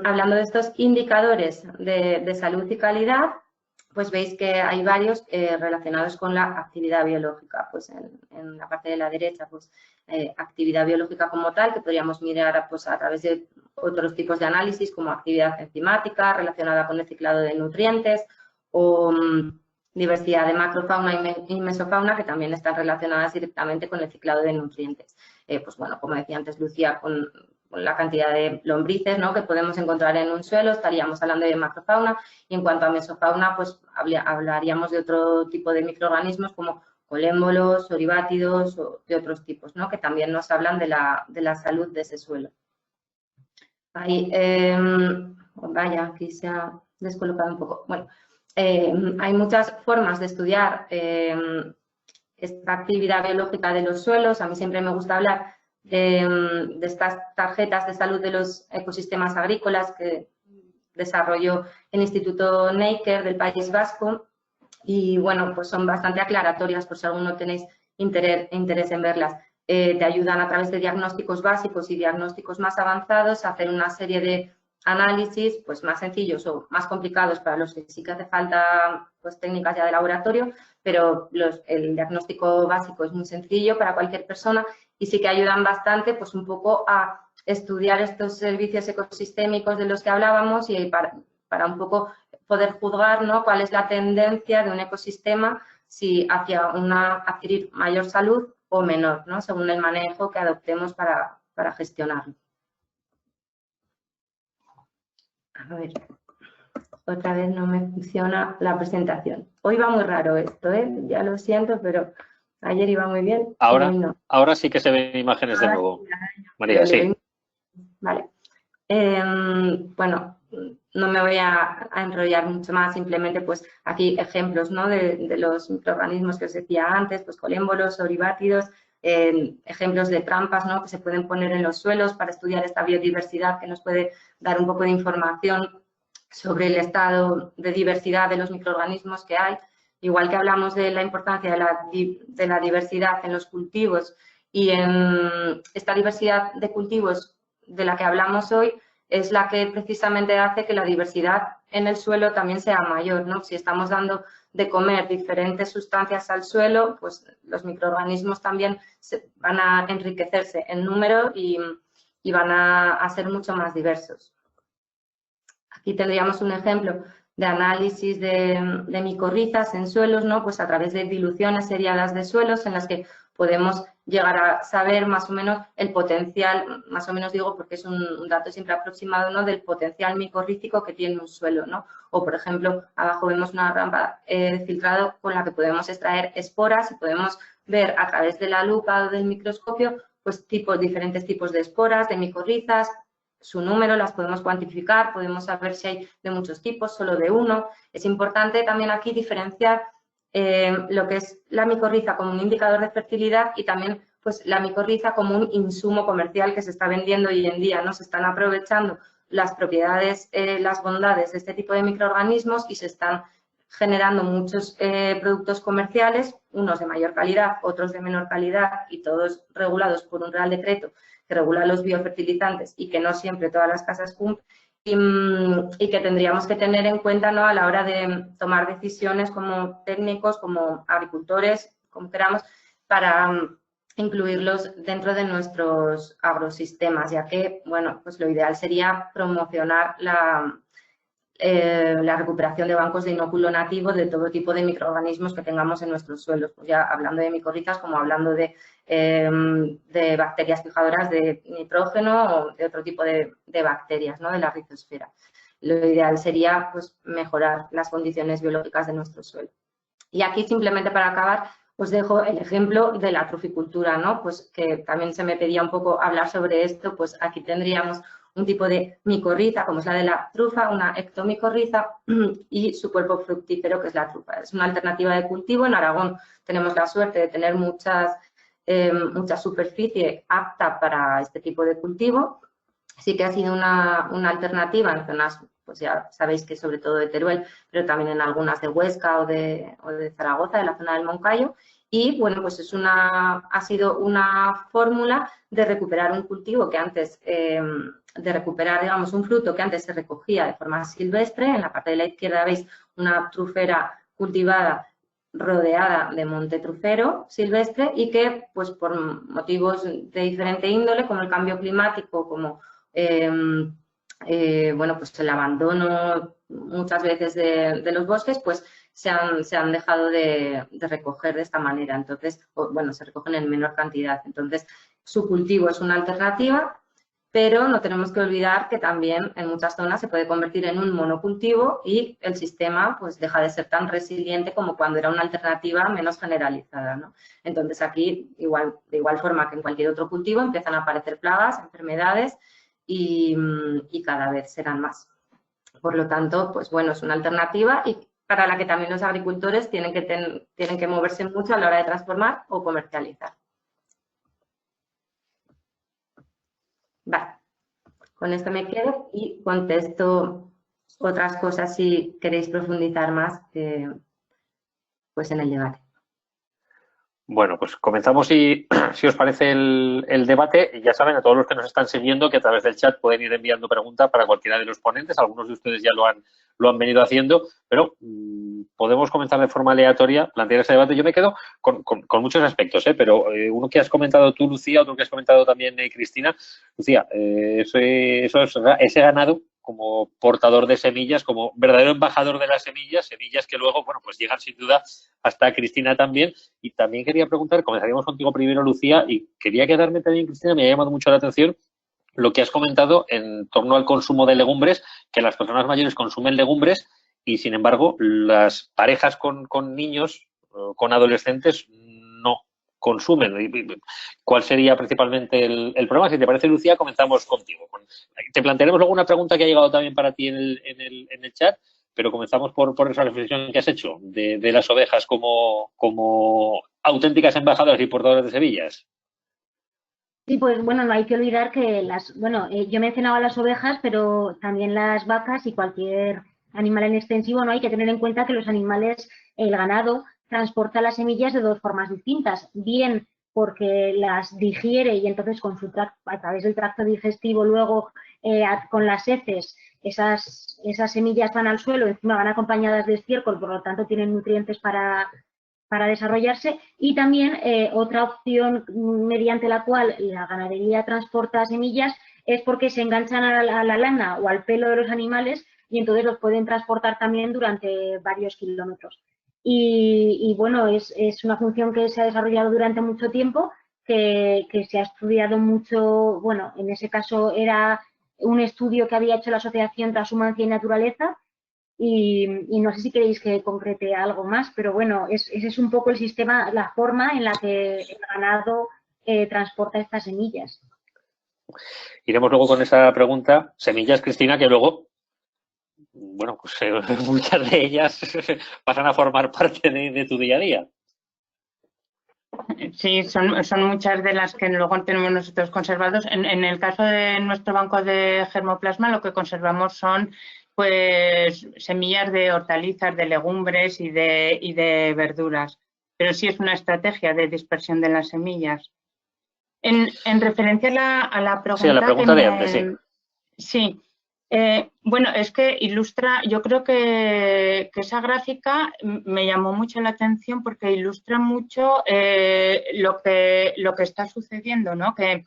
Hablando de estos indicadores de salud y calidad, pues veis que hay varios relacionados con la actividad biológica. Pues en la parte de la derecha, pues actividad biológica como tal, que podríamos mirar pues, a través de otros tipos de análisis, como actividad enzimática relacionada con el ciclado de nutrientes, o diversidad de macrofauna y mesofauna, que también están relacionadas directamente con el ciclado de nutrientes. Pues bueno, como decía antes Lucía, con la cantidad de lombrices, ¿no?, que podemos encontrar en un suelo, estaríamos hablando de macrofauna, y en cuanto a mesofauna, pues hablaríamos de otro tipo de microorganismos como colémbolos, oribátidos o de otros tipos, ¿no?, que también nos hablan de la salud de ese suelo. Ahí, vaya, aquí se ha descolocado un poco. Bueno, hay muchas formas de estudiar esta actividad biológica de los suelos. A mí siempre me gusta hablar de estas tarjetas de salud de los ecosistemas agrícolas que desarrolló el Instituto Neiker del País Vasco, y bueno, pues son bastante aclaratorias por si alguno tenéis interés en verlas. Te ayudan a través de diagnósticos básicos y diagnósticos más avanzados a hacer una serie de análisis pues más sencillos o más complicados para los que sí que hace falta pues técnicas ya de laboratorio, pero el diagnóstico básico es muy sencillo para cualquier persona, y sí que ayudan bastante pues un poco a estudiar estos servicios ecosistémicos de los que hablábamos, y para un poco poder juzgar, ¿no?, cuál es la tendencia de un ecosistema, si hacia adquirir mayor salud o menor, ¿no?, según el manejo que adoptemos para gestionarlo. A ver, otra vez no me funciona la presentación. Hoy va muy raro esto, ya lo siento, pero ayer iba muy bien. Ahora, hoy no. Ahora sí que se ven imágenes de nuevo. María, sí. Vale. Bueno, no me voy a enrollar mucho más, simplemente pues aquí ejemplos, ¿no?, de los microorganismos que os decía antes, pues colémbolos, oribátidos, ejemplos de trampas, ¿no?, que se pueden poner en los suelos para estudiar esta biodiversidad, que nos puede dar un poco de información sobre el estado de diversidad de los microorganismos que hay. Igual que hablamos de la importancia de la diversidad en los cultivos, y en esta diversidad de cultivos de la que hablamos hoy es la que precisamente hace que la diversidad en el suelo también sea mayor, ¿no? Si estamos dando de comer diferentes sustancias al suelo, pues los microorganismos también van a enriquecerse en número y van a ser mucho más diversos. Aquí tendríamos un ejemplo de análisis de micorrizas en suelos, ¿no?, pues a través de diluciones seriadas de suelos, en las que podemos llegar a saber más o menos el potencial, más o menos digo porque es un dato siempre aproximado, ¿no?, del potencial micorrítico que tiene un suelo, ¿no? O, por ejemplo, abajo vemos una rampa de filtrado con la que podemos extraer esporas, y podemos ver a través de la lupa o del microscopio pues diferentes tipos de esporas, de micorrizas, su número, las podemos cuantificar, podemos saber si hay de muchos tipos, solo de uno. Es importante también aquí diferenciar lo que es la micorriza como un indicador de fertilidad, y también pues la micorriza como un insumo comercial que se está vendiendo hoy en día, ¿no? Se están aprovechando las propiedades, las bondades de este tipo de microorganismos, y se están generando muchos productos comerciales, unos de mayor calidad, otros de menor calidad, y todos regulados por un Real Decreto que regula los biofertilizantes y que no siempre todas las casas cumplen, y que tendríamos que tener en cuenta, ¿no?, a la hora de tomar decisiones como técnicos, como agricultores, como queramos, para incluirlos dentro de nuestros agrosistemas, ya que, bueno, pues lo ideal sería promocionar la recuperación de bancos de inóculo nativo de todo tipo de microorganismos que tengamos en nuestros suelos, pues ya hablando de micorrizas como hablando de bacterias fijadoras de nitrógeno o de otro tipo de bacterias, ¿no?, de la rizosfera. Lo ideal sería pues mejorar las condiciones biológicas de nuestro suelo. Y aquí, simplemente para acabar, os dejo el ejemplo de la truficultura, ¿no?, pues que también se me pedía un poco hablar sobre esto. Pues aquí tendríamos un tipo de micorriza, como es la de la trufa, una ectomicorriza, y su cuerpo fructífero, que es la trufa. Es una alternativa de cultivo. En Aragón tenemos la suerte de tener mucha superficie apta para este tipo de cultivo. Sí que ha sido una alternativa en zonas, pues ya sabéis que sobre todo de Teruel, pero también en algunas de Huesca o de Zaragoza, de la zona del Moncayo. Y bueno, pues ha sido una fórmula de recuperar un cultivo que antes, de recuperar, digamos, un fruto que antes se recogía de forma silvestre. En la parte de la izquierda veis una trufera cultivada rodeada de monte trufero silvestre y que, pues por motivos de diferente índole, como el cambio climático, como bueno, pues el abandono muchas veces de los bosques, pues se han dejado de recoger de esta manera. Entonces, bueno, se recogen en menor cantidad. Entonces, su cultivo es una alternativa, pero no tenemos que olvidar que también en muchas zonas se puede convertir en un monocultivo y el sistema pues deja de ser tan resiliente como cuando era una alternativa menos generalizada, ¿no? Entonces, aquí, de igual forma que en cualquier otro cultivo, empiezan a aparecer plagas, enfermedades y cada vez serán más. Por lo tanto, pues bueno, es una alternativa y para la que también los agricultores tienen que moverse mucho a la hora de transformar o comercializar. Vale, con esto me quedo y contesto otras cosas si queréis profundizar más pues en el debate. Bueno, pues comenzamos si os parece el debate. Y ya saben, a todos los que nos están siguiendo, que a través del chat pueden ir enviando preguntas para cualquiera de los ponentes. Algunos de ustedes ya lo han venido haciendo, pero podemos comenzar de forma aleatoria, plantear ese debate. Yo me quedo con muchos aspectos, pero uno que has comentado tú, Lucía, otro que has comentado también, Cristina. Lucía, ese ganado como portador de semillas, como verdadero embajador de las semillas que luego, bueno, pues llegan sin duda hasta Cristina también. Y también quería preguntar, comenzaríamos contigo primero, Lucía, y quería quedarme también, Cristina, me ha llamado mucho la atención lo que has comentado en torno al consumo de legumbres, que las personas mayores consumen legumbres y, sin embargo, las parejas con niños, con adolescentes, no consumen. ¿Cuál sería principalmente el problema? Si te parece, Lucía, comenzamos contigo. Te plantearemos luego una pregunta que ha llegado también para ti en el chat, pero comenzamos por esa reflexión que has hecho de las ovejas como auténticas embajadoras y portadoras de semillas. Sí, pues bueno, no hay que olvidar que yo mencionaba las ovejas, pero también las vacas y cualquier animal en extensivo, no hay que tener en cuenta que los animales, el ganado, transporta las semillas de dos formas distintas, bien porque las digiere y entonces a través del tracto digestivo luego con las heces esas semillas van al suelo, encima van acompañadas de estiércol, por lo tanto tienen nutrientes para desarrollarse, y también otra opción mediante la cual la ganadería transporta semillas es porque se enganchan a la lana o al pelo de los animales y entonces los pueden transportar también durante varios kilómetros. Y bueno, es una función que se ha desarrollado durante mucho tiempo, que se ha estudiado mucho. Bueno, en ese caso era un estudio que había hecho la Asociación Transhumancia y Naturaleza, y no sé si queréis que concrete algo más, pero bueno, ese es un poco el sistema, la forma en la que el ganado transporta estas semillas. Iremos luego con esa pregunta. Semillas, Cristina, que luego, bueno, pues muchas de ellas pasan a formar parte de tu día a día. Sí, son muchas de las que luego tenemos nosotros conservados. En el caso de nuestro banco de germoplasma, lo que conservamos son pues semillas de hortalizas, de legumbres y de verduras. Pero sí es una estrategia de dispersión de las semillas. En referencia a la pregunta... Sí, a la pregunta de antes, sí. Sí. Bueno, es que ilustra, yo creo que esa gráfica me llamó mucho la atención porque ilustra mucho lo que está sucediendo, ¿no? Que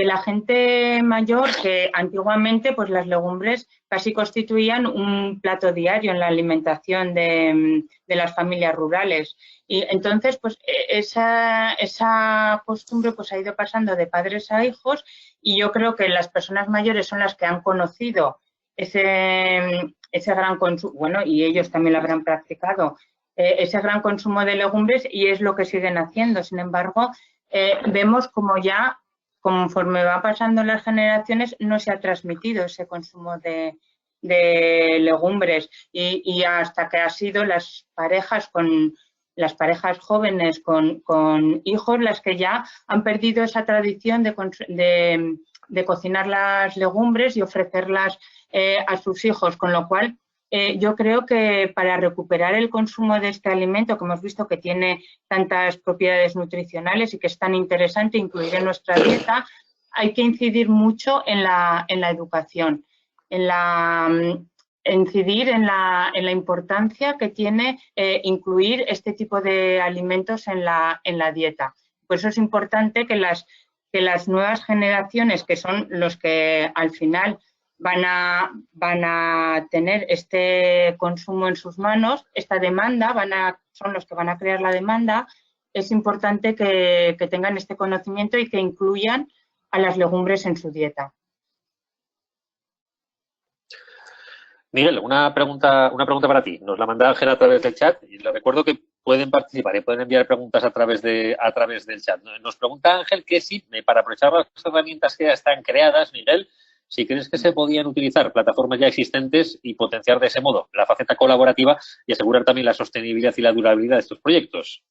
la gente mayor, que antiguamente pues las legumbres casi constituían un plato diario en la alimentación de las familias rurales. Y entonces pues esa costumbre pues ha ido pasando de padres a hijos, y yo creo que las personas mayores son las que han conocido ese gran consumo, bueno, y ellos también lo habrán practicado, ese gran consumo de legumbres, y es lo que siguen haciendo. Sin embargo, vemos como ya conforme va pasando las generaciones no se ha transmitido ese consumo de legumbres y hasta que ha sido las parejas jóvenes con hijos las que ya han perdido esa tradición de cocinar las legumbres y ofrecerlas a sus hijos, con lo cual yo creo que para recuperar el consumo de este alimento, que hemos visto que tiene tantas propiedades nutricionales y que es tan interesante incluir en nuestra dieta, hay que incidir mucho en la educación, incidir en la importancia que tiene incluir este tipo de alimentos en la dieta. Por eso es importante que las nuevas generaciones, que son los que al final van a tener este consumo en sus manos, esta demanda, son los que van a crear la demanda, es importante que tengan este conocimiento y que incluyan a las legumbres en su dieta. Miguel, una pregunta para ti. Nos la manda Ángel a través del chat y le recuerdo que pueden participar y pueden enviar preguntas a través del chat. Nos pregunta Ángel que si, para aprovechar las herramientas que ya están creadas, Miguel, si crees que se podían utilizar plataformas ya existentes y potenciar de ese modo la faceta colaborativa y asegurar también la sostenibilidad y la durabilidad de estos proyectos.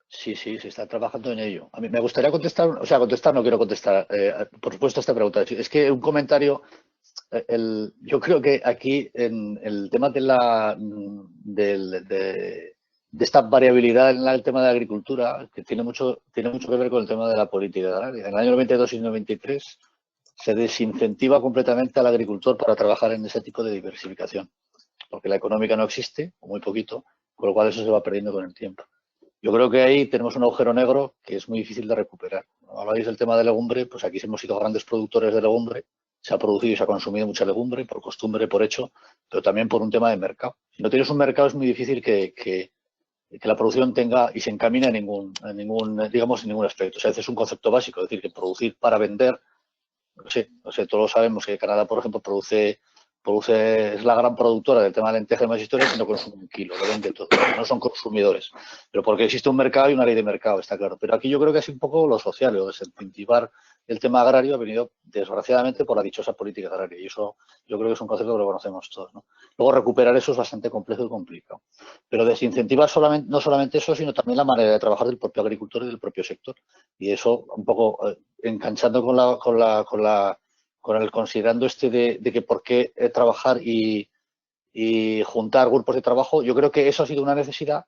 Sí, se está trabajando en ello. A mí me gustaría contestar, no quiero contestar, por supuesto, a esta pregunta. Es que un comentario, yo creo que aquí en el tema de esta variabilidad en el tema de la agricultura, que tiene mucho que ver con el tema de la política agraria. En el año 92 y 93 se desincentiva completamente al agricultor para trabajar en ese tipo de diversificación, porque la económica no existe, o muy poquito, con lo cual eso se va perdiendo con el tiempo. Yo creo que ahí tenemos un agujero negro que es muy difícil de recuperar. Habláis del tema de legumbre, pues aquí hemos sido grandes productores de legumbre, se ha producido y se ha consumido mucha legumbre, por costumbre, por hecho, pero también por un tema de mercado. Si no tienes un mercado es muy difícil que la producción tenga y se encamine en ningún aspecto. O sea, es un concepto básico, es decir, que producir para vender, no sé, todos sabemos que Canadá, por ejemplo, es la gran productora del tema de lentejas y más historias y no consume un kilo, lo vende todo, no son consumidores. Pero porque existe un mercado y una ley de mercado, está claro. Pero aquí yo creo que es un poco lo social, lo de desincentivar el tema agrario ha venido desgraciadamente por la dichosa política agraria y eso yo creo que es un concepto que lo conocemos todos, ¿no? Luego recuperar eso es bastante complejo y complicado. Pero desincentivar no solamente eso, sino también la manera de trabajar del propio agricultor y del propio sector. Y eso un poco enganchando considerando de que por qué trabajar y juntar grupos de trabajo, yo creo que eso ha sido una necesidad.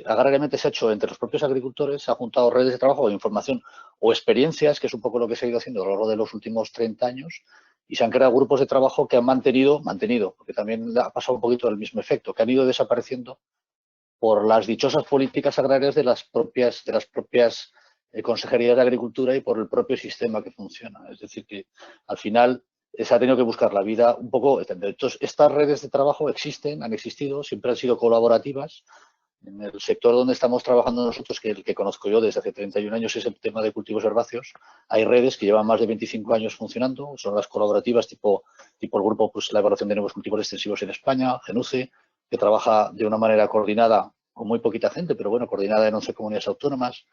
Agrariamente se ha hecho entre los propios agricultores, se han juntado redes de trabajo, de información o experiencias, que es un poco lo que se ha ido haciendo a lo largo de los últimos 30 años, y se han creado grupos de trabajo que han mantenido, porque también ha pasado un poquito el mismo efecto, que han ido desapareciendo por las dichosas políticas agrarias de las propias consejerías de agricultura y por el propio sistema que funciona. Es decir, que al final se ha tenido que buscar la vida un poco. Entonces, estas redes de trabajo han existido, siempre han sido colaborativas. En el sector donde estamos trabajando nosotros, que el que conozco yo desde hace 31 años, es el tema de cultivos herbáceos. Hay redes que llevan más de 25 años funcionando, son las colaborativas tipo el grupo, pues la elaboración de nuevos cultivos extensivos en España, GENUCE, que trabaja de una manera coordinada con muy poquita gente, pero bueno, coordinada en 11 comunidades autónomas.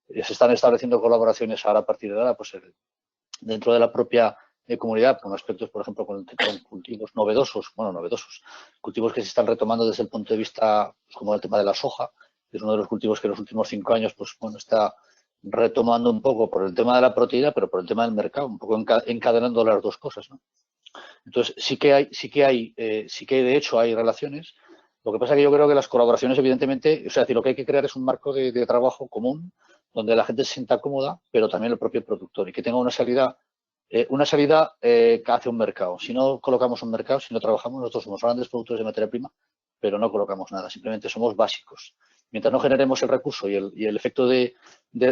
Se están estableciendo colaboraciones ahora a partir de ahora, pues dentro de la propia comunidad, con aspectos, por ejemplo, con cultivos novedosos, cultivos que se están retomando desde el punto de vista, pues, como el tema de la soja, que es uno de los cultivos que en los últimos 5 años, pues bueno, está retomando un poco por el tema de la proteína, pero por el tema del mercado, un poco encadenando las dos cosas, ¿no? Entonces, sí que de hecho hay relaciones. Lo que pasa es que yo creo que las colaboraciones, evidentemente, o sea, lo que hay que crear es un marco de trabajo común, donde la gente se sienta cómoda, pero también el propio productor, y que tenga una salida hacia un mercado. Si no colocamos un mercado, si no trabajamos, nosotros somos grandes productores de materia prima, pero no colocamos nada, simplemente somos básicos. Mientras no generemos el recurso y el efecto de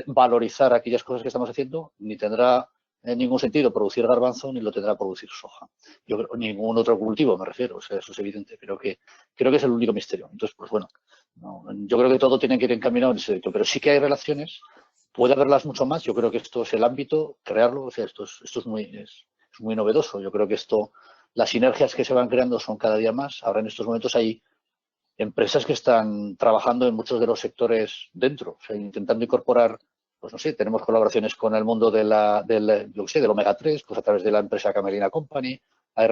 valorizar aquellas cosas que estamos haciendo, ni tendrá ningún sentido producir garbanzo, ni lo tendrá producir soja. Yo creo, ningún otro cultivo, me refiero, o sea, eso es evidente, pero creo que es el único misterio. Entonces, pues bueno, yo creo que todo tiene que ir encaminado en ese sentido, pero sí que hay relaciones. Puede haberlas mucho más. Yo creo que esto es el ámbito, crearlo. O sea, esto es muy novedoso. Yo creo que las sinergias que se van creando son cada día más. Ahora en estos momentos hay empresas que están trabajando en muchos de los sectores dentro, o sea, intentando incorporar pues no sé, tenemos colaboraciones con el mundo del omega 3, pues a través de la empresa Camelina Company. Hay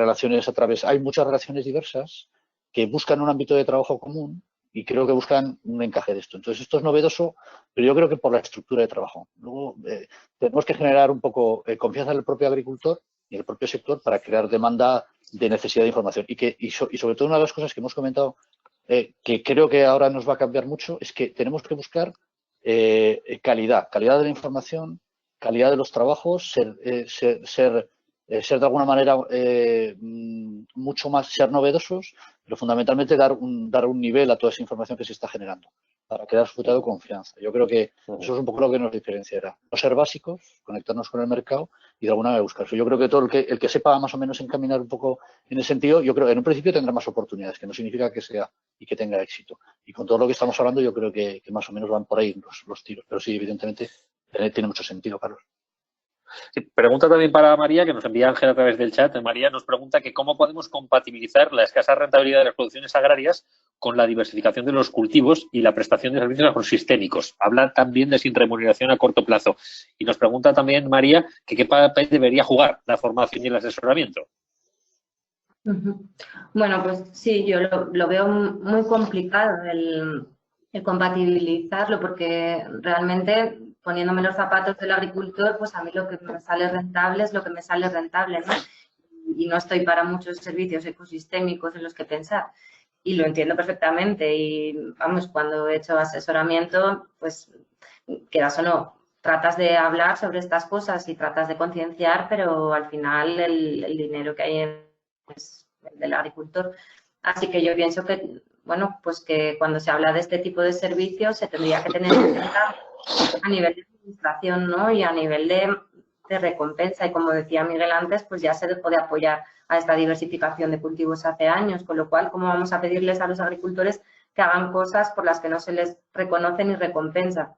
muchas relaciones diversas que buscan un ámbito de trabajo común y creo que buscan un encaje de esto. Entonces, esto es novedoso, pero yo creo que por la estructura de trabajo. Luego, tenemos que generar un poco confianza en el propio agricultor y en el propio sector para crear demanda de necesidad de información. Y sobre todo, una de las cosas que hemos comentado, que creo que ahora nos va a cambiar mucho, es que tenemos que buscar calidad de la información, calidad de los trabajos, ser de alguna manera mucho más, ser novedosos, pero fundamentalmente dar un nivel a toda esa información que se está generando para crear sobre todo confianza. Yo creo que eso es un poco lo que nos diferenciará. No ser básicos, conectarnos con el mercado y de alguna manera buscar eso. Yo creo que todo el que sepa más o menos encaminar un poco en ese sentido, yo creo que en un principio tendrá más oportunidades, que no significa que sea y que tenga éxito. Y con todo lo que estamos hablando, yo creo que más o menos van por ahí los tiros. Pero sí, evidentemente, tiene mucho sentido, Carlos. Sí, pregunta también para María, que nos envía Ángel a través del chat. María nos pregunta que cómo podemos compatibilizar la escasa rentabilidad de las producciones agrarias con la diversificación de los cultivos y la prestación de servicios agrosistémicos. Habla también de sin remuneración a corto plazo. Y nos pregunta también María que qué papel debería jugar la formación y el asesoramiento. Bueno, pues sí, yo lo veo muy complicado el compatibilizarlo, porque realmente, poniéndome los zapatos del agricultor, pues a mí lo que me sale rentable es lo que me sale rentable, ¿no? Y no estoy para muchos servicios ecosistémicos en los que pensar. Y lo entiendo perfectamente. Y vamos, cuando he hecho asesoramiento, pues quieras o no, tratas de hablar sobre estas cosas y tratas de concienciar, pero al final el dinero que hay es el del agricultor. Así que yo pienso que, bueno, pues que cuando se habla de este tipo de servicios se tendría que tener en cuenta a nivel de administración, ¿no? Y a nivel de recompensa. Y como decía Miguel antes, pues ya se dejó de apoyar a esta diversificación de cultivos hace años, con lo cual, ¿cómo vamos a pedirles a los agricultores que hagan cosas por las que no se les reconoce ni recompensa?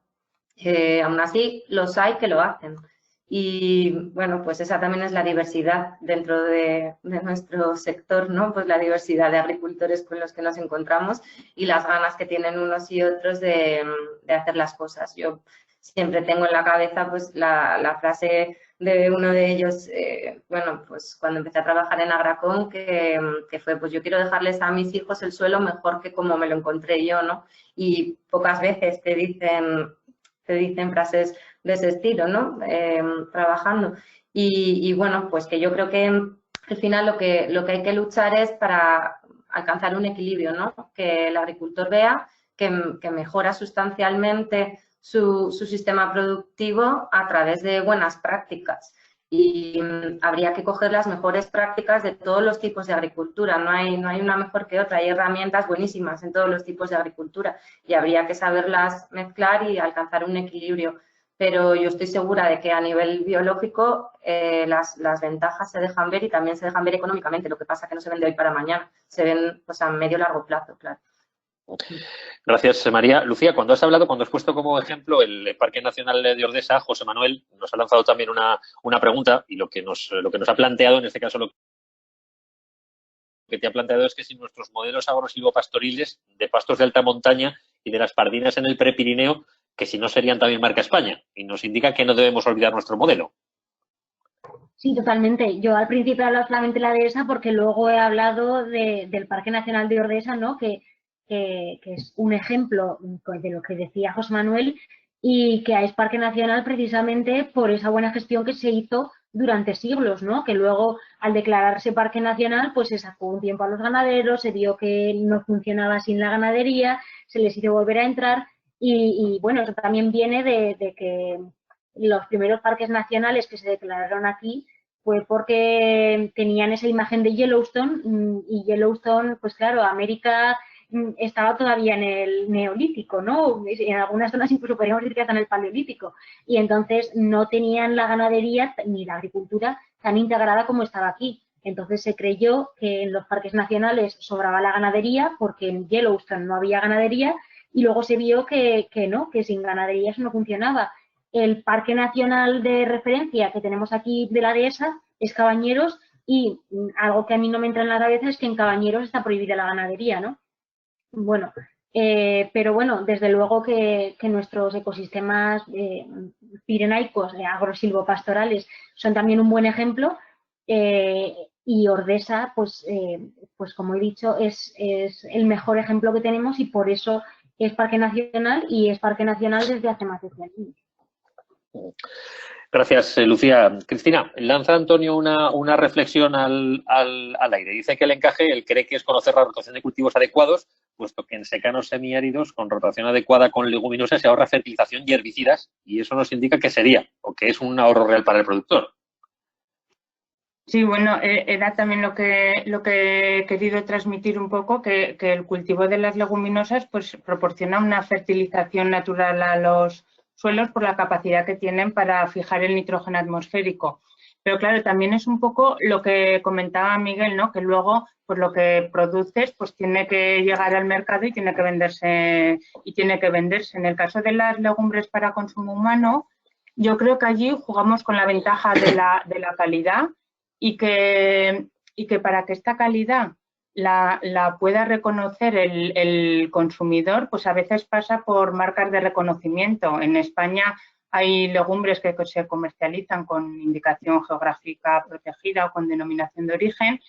Aún así, los hay que lo hacen. Y bueno, pues esa también es la diversidad dentro de nuestro sector, ¿no? Pues la diversidad de agricultores con los que nos encontramos y las ganas que tienen unos y otros de hacer las cosas. Yo siempre tengo en la cabeza pues la frase de uno de ellos, bueno, pues cuando empecé a trabajar en Agracon, que fue, pues yo quiero dejarles a mis hijos el suelo mejor que como me lo encontré yo, ¿no? Y pocas veces te dicen frases de ese estilo, ¿no? Trabajando. Y bueno, pues que yo creo que al final lo que hay que luchar es para alcanzar un equilibrio, ¿no? Que el agricultor vea que mejora sustancialmente su sistema productivo a través de buenas prácticas. Y habría que coger las mejores prácticas de todos los tipos de agricultura. No hay una mejor que otra. Hay herramientas buenísimas en todos los tipos de agricultura y habría que saberlas mezclar y alcanzar un equilibrio. Pero yo estoy segura de que a nivel biológico las ventajas se dejan ver y también se dejan ver económicamente. Lo que pasa es que no se ven de hoy para mañana, se ven pues a medio largo plazo, claro. Gracias, María. Lucía, cuando has puesto como ejemplo el Parque Nacional de Ordesa, José Manuel nos ha lanzado también una pregunta y lo que nos ha planteado, en este caso lo que te ha planteado es que si nuestros modelos agrosilvopastoriles de pastos de alta montaña y de las pardinas en el Prepirineo, que si no serían también marca España, y nos indica que no debemos olvidar nuestro modelo. Sí, totalmente. Yo al principio he hablado solamente de la dehesa porque luego he hablado del Parque Nacional de Ordesa, ¿no? Que es un ejemplo de lo que decía José Manuel y que es Parque Nacional precisamente por esa buena gestión que se hizo durante siglos, ¿no? Que luego, al declararse Parque Nacional, pues se sacó un tiempo a los ganaderos, se vio que no funcionaba sin la ganadería, se les hizo volver a entrar y bueno, eso también viene de que los primeros parques nacionales que se declararon aquí fue porque tenían esa imagen de Yellowstone y Yellowstone, pues claro, América estaba todavía en el neolítico, ¿no? En algunas zonas incluso podríamos decir que hasta en el paleolítico. Y entonces no tenían la ganadería ni la agricultura tan integrada como estaba aquí. Entonces se creyó que en los parques nacionales sobraba la ganadería porque en Yellowstone no había ganadería y luego se vio que no, que sin ganadería eso no funcionaba. El parque nacional de referencia que tenemos aquí de la dehesa es Cabañeros y algo que a mí no me entra en la cabeza es que en Cabañeros está prohibida la ganadería, ¿no? Bueno, Pero bueno, desde luego que nuestros ecosistemas pirenaicos, agrosilvopastorales, son también un buen ejemplo. Y Ordesa, pues como he dicho, es el mejor ejemplo que tenemos y por eso es parque nacional y es parque nacional desde hace más de 100 años. Gracias, Lucía. Cristina, lanza Antonio una reflexión al aire. Dice que el encaje, él cree que es conocer la rotación de cultivos adecuados, puesto que en secanos semiáridos, con rotación adecuada con leguminosas, se ahorra fertilización y herbicidas, y eso nos indica que sería, o que es un ahorro real para el productor. Sí, bueno, era también lo que he querido transmitir un poco, que el cultivo de las leguminosas pues proporciona una fertilización natural a los suelos por la capacidad que tienen para fijar el nitrógeno atmosférico. Pero claro, también es un poco lo que comentaba Miguel, ¿no? Que luego pues lo que produces pues tiene que llegar al mercado y tiene que venderse. En el caso de las legumbres para consumo humano, yo creo que allí jugamos con la ventaja de la calidad. Y que para que esta calidad la pueda reconocer el consumidor, pues a veces pasa por marcas de reconocimiento. En España hay legumbres que se comercializan con indicación geográfica protegida o con denominación de origen.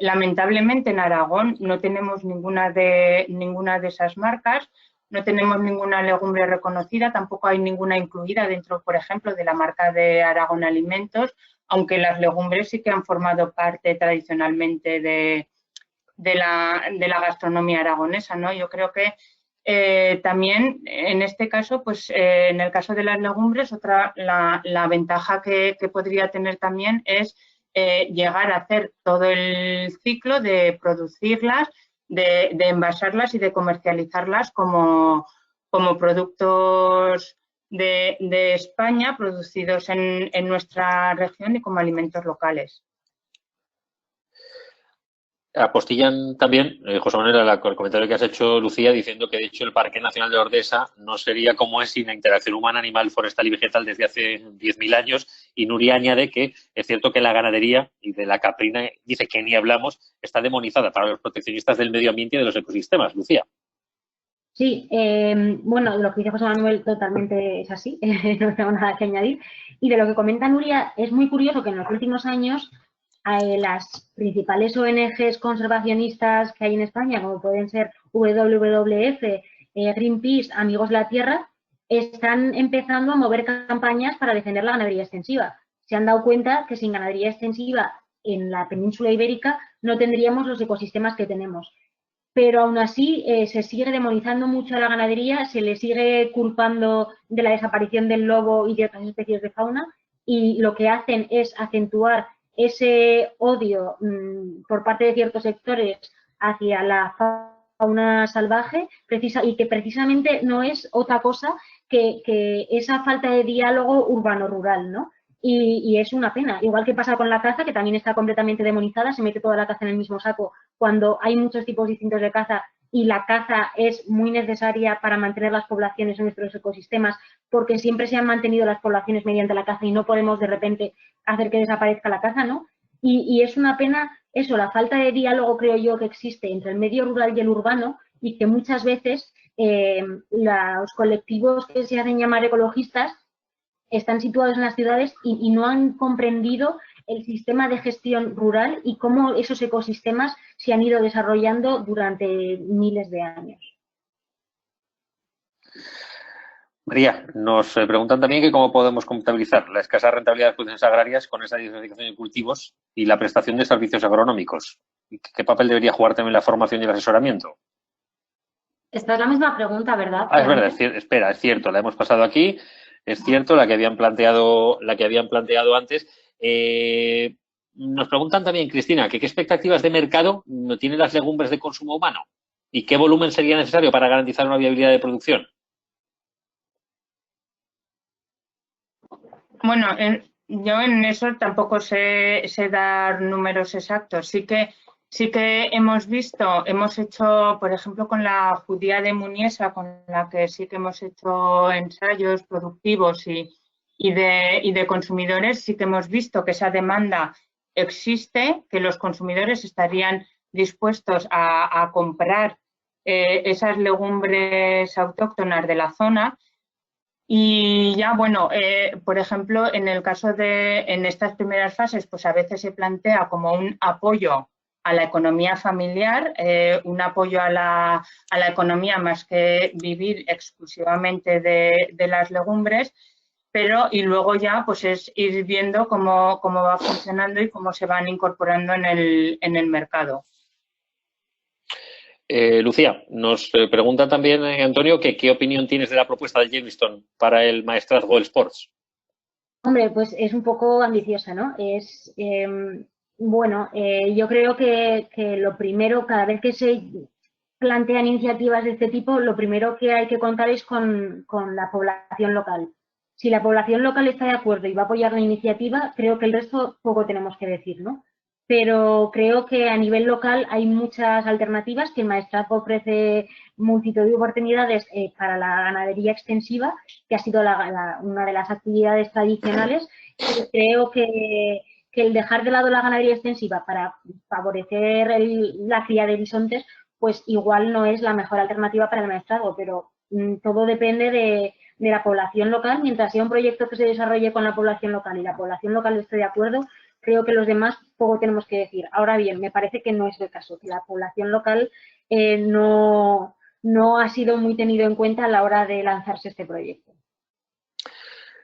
Lamentablemente en Aragón no tenemos ninguna de esas marcas, no tenemos ninguna legumbre reconocida, tampoco hay ninguna incluida dentro, por ejemplo, de la marca de Aragón Alimentos, aunque las legumbres sí que han formado parte tradicionalmente de la gastronomía aragonesa, ¿no? Yo creo que también en este caso, pues en el caso de las legumbres, la ventaja que podría tener también es llegar a hacer todo el ciclo de producirlas, de envasarlas y de comercializarlas como productos de España producidos en nuestra región y como alimentos locales. Apostillan también, José Manuel, el comentario que has hecho, Lucía, diciendo que de hecho el Parque Nacional de Ordesa no sería como es sin la interacción humana, animal, forestal y vegetal desde hace 10.000 años. Y Nuria añade que es cierto que la ganadería y de la caprina, dice que ni hablamos, está demonizada para los proteccionistas del medio ambiente y de los ecosistemas. Lucía. Sí, bueno, lo que dice José Manuel totalmente es así, no tengo nada que añadir. Y de lo que comenta Nuria, es muy curioso que en los últimos años las principales ONGs conservacionistas que hay en España, como pueden ser WWF, Greenpeace, Amigos de la Tierra, están empezando a mover campañas para defender la ganadería extensiva. Se han dado cuenta que sin ganadería extensiva en la península ibérica no tendríamos los ecosistemas que tenemos. Pero aún así se sigue demonizando mucho a la ganadería, se le sigue culpando de la desaparición del lobo y de otras especies de fauna, y lo que hacen es acentuar ese odio por parte de ciertos sectores hacia la fauna salvaje, y que precisamente no es otra cosa que esa falta de diálogo urbano-rural, ¿no? Y es una pena, igual que pasa con la caza, que también está completamente demonizada, se mete toda la caza en el mismo saco cuando hay muchos tipos distintos de caza y la caza es muy necesaria para mantener las poblaciones en nuestros ecosistemas, porque siempre se han mantenido las poblaciones mediante la caza y no podemos de repente hacer que desaparezca la caza, ¿no? Y es una pena eso, la falta de diálogo, creo yo, que existe entre el medio rural y el urbano, y que muchas veces los colectivos que se hacen llamar ecologistas están situados en las ciudades y no han comprendido el sistema de gestión rural y cómo esos ecosistemas se han ido desarrollando durante miles de años. María, nos preguntan también que cómo podemos contabilizar la escasa rentabilidad de las producciones agrarias con esa diversificación de cultivos y la prestación de servicios agronómicos. ¿Qué papel debería jugar también la formación y el asesoramiento? Esta es la misma pregunta, ¿verdad? Es verdad, espera, es cierto, la hemos pasado aquí, es cierto, la que habían planteado antes. Nos preguntan también, Cristina, que qué expectativas de mercado tienen las legumbres de consumo humano y qué volumen sería necesario para garantizar una viabilidad de producción. Bueno, yo en eso tampoco sé dar números exactos. Sí que hemos hecho, por ejemplo, con la judía de Muniesa, con la que sí que hemos hecho ensayos productivos y de consumidores, sí que hemos visto que esa demanda existe, que los consumidores estarían dispuestos a comprar esas legumbres autóctonas de la zona. Y ya, bueno, por ejemplo, en el caso en estas primeras fases, pues a veces se plantea como un apoyo a la economía familiar, un apoyo a la economía más que vivir exclusivamente de las legumbres, pero y luego ya pues es ir viendo cómo va funcionando y cómo se van incorporando en el mercado. Lucía, nos pregunta también Antonio que qué opinión tienes de la propuesta de Jamestown para el maestrazgo del Sports. Hombre, pues es un poco ambiciosa, ¿no? Bueno, yo creo que lo primero, cada vez que se plantean iniciativas de este tipo, lo primero que hay que contar es con la población local. Si la población local está de acuerdo y va a apoyar la iniciativa, creo que el resto poco tenemos que decir, ¿no? Pero creo que a nivel local hay muchas alternativas, que el maestrazgo ofrece multitud de oportunidades para la ganadería extensiva, que ha sido una de las actividades tradicionales. Y creo que el dejar de lado la ganadería extensiva para favorecer la cría de bisontes, pues igual no es la mejor alternativa para el maestrazgo, pero todo depende de la población local. Mientras sea un proyecto que se desarrolle con la población local y la población local esté de acuerdo, creo que los demás poco tenemos que decir. Ahora bien, me parece que no es el caso, que la población local no ha sido muy tenido en cuenta a la hora de lanzarse este proyecto.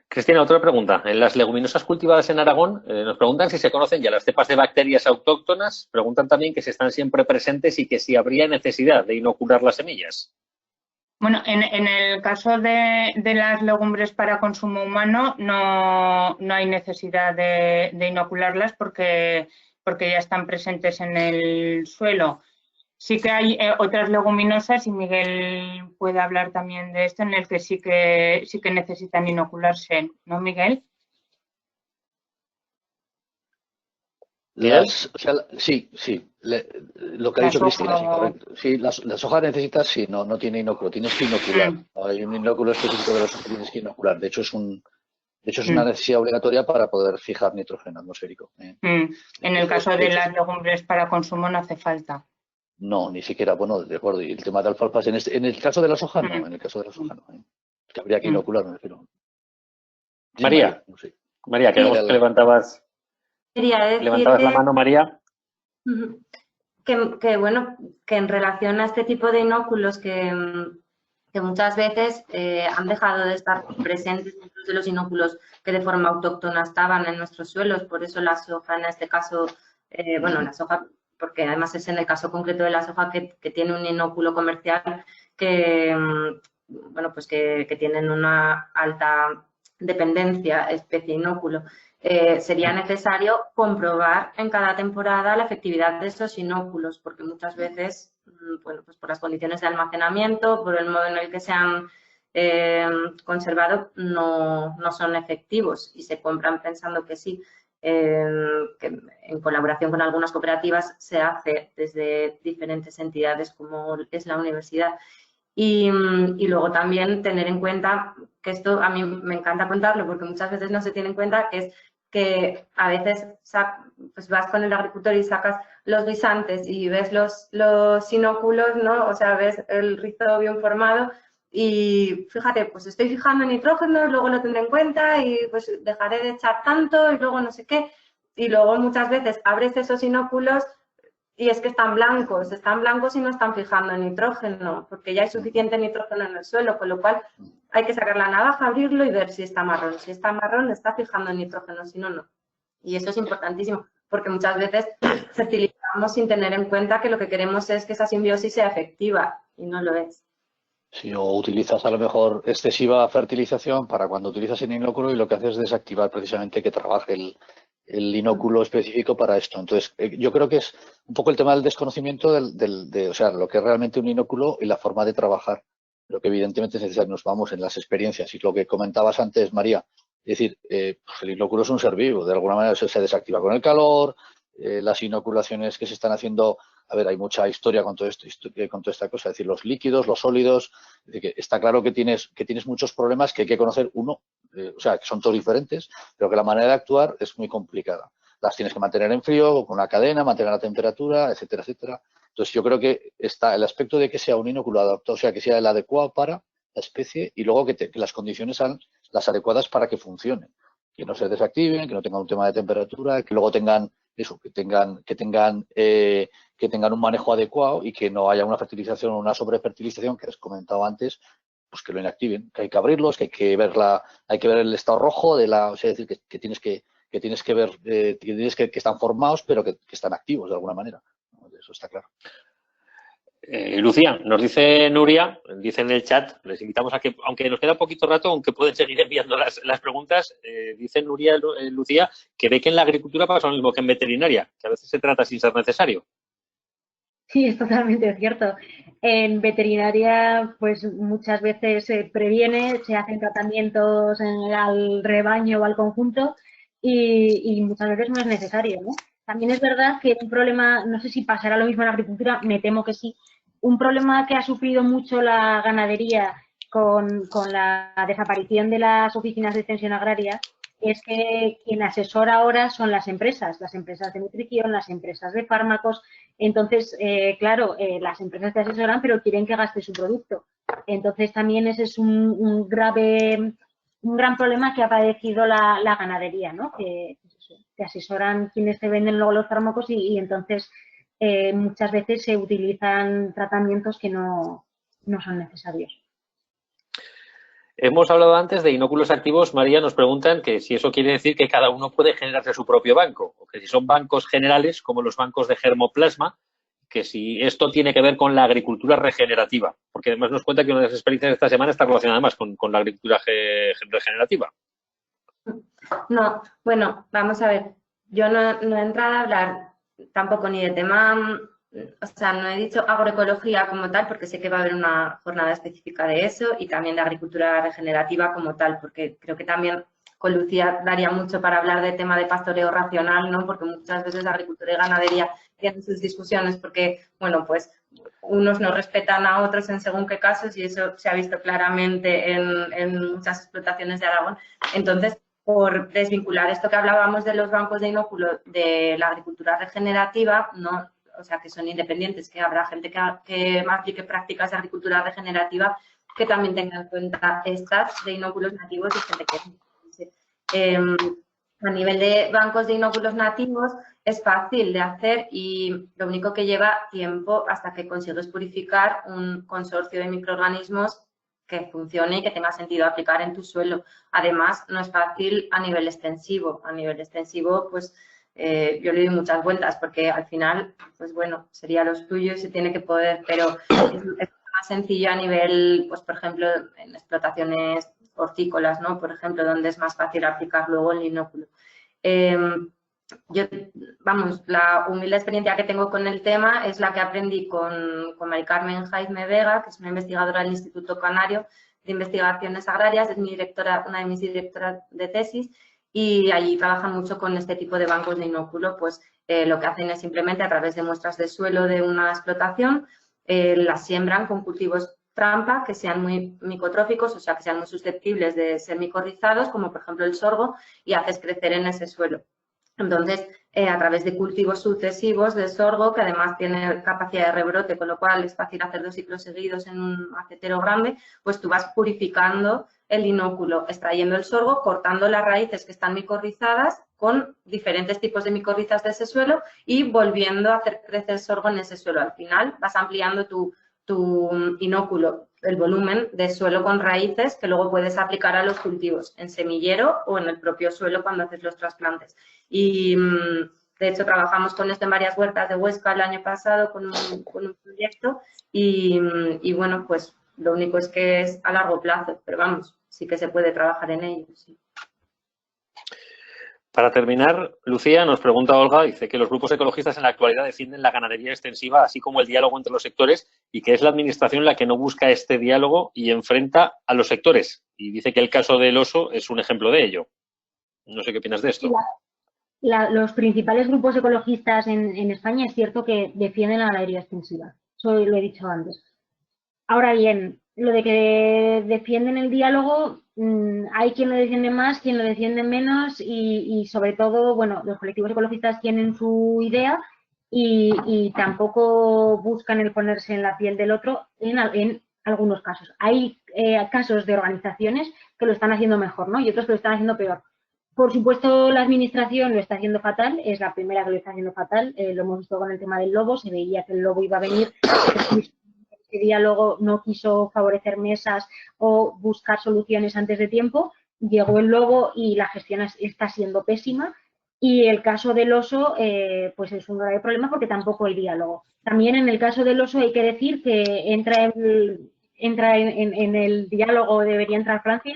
Cristina, otra pregunta. En las leguminosas cultivadas en Aragón nos preguntan si se conocen ya las cepas de bacterias autóctonas. Preguntan también que si están siempre presentes y que si habría necesidad de inocular las semillas. Bueno, en el caso de las legumbres para consumo humano no hay necesidad de inocularlas porque ya están presentes en el suelo. Sí que hay otras leguminosas, y Miguel puede hablar también de esto, en el que sí que necesitan inocularse, ¿no, Miguel? Sí. Lo que ha dicho Cristina, sí, correcto. Sí, la soja necesitas, sí, no tiene inóculo, tienes que inocular. Hay un inóculo específico de la soja que tienes que inocular. De hecho, es una necesidad obligatoria para poder fijar nitrógeno atmosférico. En el caso de las legumbres para consumo no hace falta. No, ni siquiera, bueno, de acuerdo. Y el tema de alfalfa, en el caso de la soja, no. En el caso de la soja, no. Que habría que inocular, me refiero. Sí, María, no sé. María, que levantabas la mano, María. Que bueno, que en relación a este tipo de inóculos que muchas veces han dejado de estar presentes dentro de los inóculos que de forma autóctona estaban en nuestros suelos, por eso la soja en este caso, la soja, porque además es en el caso concreto de la soja que tiene un inóculo comercial que, bueno, pues que tienen una alta dependencia especie inóculo. Sería necesario comprobar en cada temporada la efectividad de esos inóculos, porque muchas veces, bueno, pues por las condiciones de almacenamiento, por el modo en el que se han conservado, no son efectivos y se compran pensando que sí. Que en colaboración con algunas cooperativas se hace desde diferentes entidades como es la universidad. Y luego también tener en cuenta, que esto a mí me encanta contarlo porque muchas veces no se tiene en cuenta, que es que a veces pues vas con el agricultor y sacas los guisantes y ves los inóculos, ¿no? O sea, ves el rizo bien formado y fíjate, pues estoy fijando nitrógeno, luego lo tendré en cuenta y pues dejaré de echar tanto y luego no sé qué. Y luego muchas veces abres esos inóculos y es que están blancos y no están fijando nitrógeno, porque ya hay suficiente nitrógeno en el suelo, con lo cual hay que sacar la navaja, abrirlo y ver si está marrón. Si está marrón, está fijando nitrógeno, si no, no. Y eso es importantísimo, porque muchas veces fertilizamos sin tener en cuenta que lo que queremos es que esa simbiosis sea efectiva, y no lo es. Sí, o utilizas a lo mejor excesiva fertilización para cuando utilizas el inóculo y lo que haces es desactivar precisamente que trabaje el inóculo específico para esto. Entonces, yo creo que es un poco el tema del desconocimiento o sea, lo que es realmente un inóculo y la forma de trabajar. Lo que evidentemente es necesario, nos vamos en las experiencias y lo que comentabas antes, María, es decir, pues el inóculo es un ser vivo, de alguna manera se desactiva con el calor, las inoculaciones que se están haciendo, a ver, hay mucha historia con todo esto, con toda esta cosa, es decir, los líquidos, los sólidos, es decir, que está claro que tienes muchos problemas que hay que conocer o sea, que son todos diferentes, pero que la manera de actuar es muy complicada. Las tienes que mantener en frío, con una cadena, mantener la temperatura, etcétera, etcétera. Entonces, yo creo que está el aspecto de que sea un inóculo adaptado, o sea, que sea el adecuado para la especie y luego que las condiciones sean las adecuadas para que funcione. Que no se desactiven, que no tengan un tema de temperatura, que luego tengan eso, que tengan un manejo adecuado y que no haya una fertilización o una sobrefertilización que les comentaba antes, pues que lo inactiven, que hay que abrirlos, que hay que ver el estado rojo de o sea, es decir, que tienes que ver, que están formados, pero que están activos de alguna manera. Eso está claro. Lucía, nos dice Nuria, dice en el chat, les invitamos a que, aunque nos queda poquito rato, aunque pueden seguir enviando las preguntas, dice Nuria, Lucía, que ve que en la agricultura pasa lo mismo que en veterinaria, que a veces se trata sin ser necesario. Sí, es totalmente cierto. En veterinaria, pues muchas veces se previene, se hacen tratamientos al rebaño o al conjunto y muchas veces no es necesario, ¿no? También es verdad que un problema, no sé si pasará lo mismo en la agricultura, me temo que sí, un problema que ha sufrido mucho la ganadería con la desaparición de las oficinas de extensión agraria es que quien asesora ahora son las empresas de nutrición, las empresas de fármacos. Entonces, claro, las empresas te asesoran, pero quieren que gastes su producto. Entonces, también ese es un gran problema que ha padecido la ganadería, ¿no? Que te asesoran quienes te venden luego los fármacos y entonces muchas veces se utilizan tratamientos que no son necesarios. Hemos hablado antes de inóculos activos. María, nos preguntan que si eso quiere decir que cada uno puede generarse su propio banco, o que si son bancos generales, como los bancos de germoplasma, que si esto tiene que ver con la agricultura regenerativa, porque además nos cuenta que una de las experiencias de esta semana está relacionada además con la agricultura regenerativa. No, bueno, vamos a ver, yo no he entrado a hablar tampoco ni de tema, o sea, no he dicho agroecología como tal, porque sé que va a haber una jornada específica de eso, y también de agricultura regenerativa como tal, porque creo que también con Lucía daría mucho para hablar de tema de pastoreo racional, ¿no? Porque muchas veces agricultura y ganadería tienen sus discusiones porque, bueno, pues unos no respetan a otros en según qué casos y eso se ha visto claramente en muchas explotaciones de Aragón. Entonces, por desvincular esto que hablábamos de los bancos de inóculo de la agricultura regenerativa, ¿no? O sea, que son independientes, que habrá gente que aplique prácticas de agricultura regenerativa que también tenga en cuenta estas de inóculos nativos y gente que a nivel de bancos de inóculos nativos es fácil de hacer y lo único que lleva tiempo hasta que consigues purificar un consorcio de microorganismos que funcione y que tenga sentido aplicar en tu suelo. Además, no es fácil a nivel extensivo. A nivel extensivo, pues yo le doy muchas vueltas porque al final, pues bueno, sería lo suyo y se tiene que poder, pero es más sencillo a nivel, pues por ejemplo, en explotaciones hortícolas, ¿no? Por ejemplo, donde es más fácil aplicar luego el inóculo. Yo, vamos, la humilde experiencia que tengo con el tema es la que aprendí con Mari Carmen Jaime Vega, que es una investigadora del Instituto Canario de Investigaciones Agrarias, es mi directora, una de mis directoras de tesis, y allí trabajan mucho con este tipo de bancos de inóculo, pues lo que hacen es simplemente a través de muestras de suelo de una explotación, las siembran con cultivos trampa que sean muy micotróficos, o sea, que sean muy susceptibles de ser micorrizados, como por ejemplo el sorgo, y haces crecer en ese suelo. Entonces, a través de cultivos sucesivos de sorgo, que además tiene capacidad de rebrote, con lo cual es fácil hacer 2 ciclos seguidos en un macetero grande, pues tú vas purificando el inóculo, extrayendo el sorgo, cortando las raíces que están micorrizadas con diferentes tipos de micorrizas de ese suelo y volviendo a hacer crecer sorgo en ese suelo. Al final vas ampliando tu inóculo, el volumen de suelo con raíces que luego puedes aplicar a los cultivos en semillero o en el propio suelo cuando haces los trasplantes. Y de hecho trabajamos con esto en varias huertas de Huesca el año pasado con un proyecto y bueno, pues lo único es que es a largo plazo, pero vamos, sí que se puede trabajar en ello. Sí. Para terminar, Lucía nos pregunta Olga, dice que los grupos ecologistas en la actualidad defienden la ganadería extensiva, así como el diálogo entre los sectores, y que es la administración la que no busca este diálogo y enfrenta a los sectores. Y dice que el caso del oso es un ejemplo de ello. No sé qué opinas de esto. Los principales grupos ecologistas en España es cierto que defienden la ganadería extensiva. Eso lo he dicho antes. Ahora bien, lo de que defienden el diálogo, hay quien lo defiende más, quien lo defiende menos y sobre todo, bueno, los colectivos ecologistas tienen su idea y tampoco buscan el ponerse en la piel del otro en algunos casos. Hay casos de organizaciones que lo están haciendo mejor, ¿no? Y otros que lo están haciendo peor. Por supuesto, la administración lo está haciendo fatal, es la primera que lo está haciendo fatal, lo hemos visto con el tema del lobo, se veía que el lobo iba a venir, ese diálogo no quiso favorecer mesas o buscar soluciones antes de tiempo, llegó el lobo y la gestión está siendo pésima. Y el caso del oso, pues es un grave problema porque tampoco hay diálogo. También en el caso del oso hay que decir que entra en el diálogo, debería entrar Francia,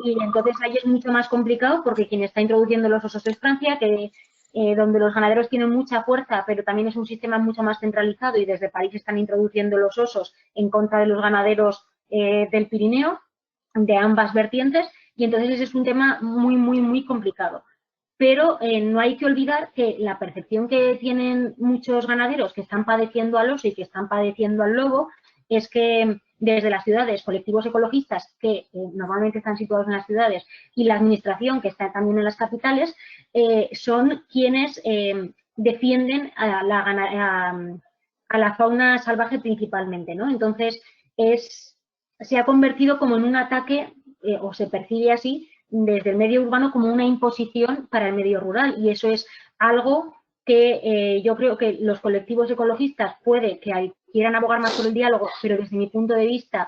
y entonces ahí es mucho más complicado porque quien está introduciendo los osos es Francia, que donde los ganaderos tienen mucha fuerza, pero también es un sistema mucho más centralizado y desde París están introduciendo los osos en contra de los ganaderos del Pirineo, de ambas vertientes, y entonces ese es un tema muy, muy, muy complicado. Pero no hay que olvidar que la percepción que tienen muchos ganaderos que están padeciendo al oso y que están padeciendo al lobo es que desde las ciudades, colectivos ecologistas que normalmente están situados en las ciudades y la administración que está también en las capitales son quienes defienden a la fauna salvaje principalmente, ¿no? Entonces se ha convertido como en un ataque o se percibe así desde el medio urbano como una imposición para el medio rural y eso es algo que yo creo que los colectivos ecologistas puede que quieran abogar más por el diálogo, pero desde mi punto de vista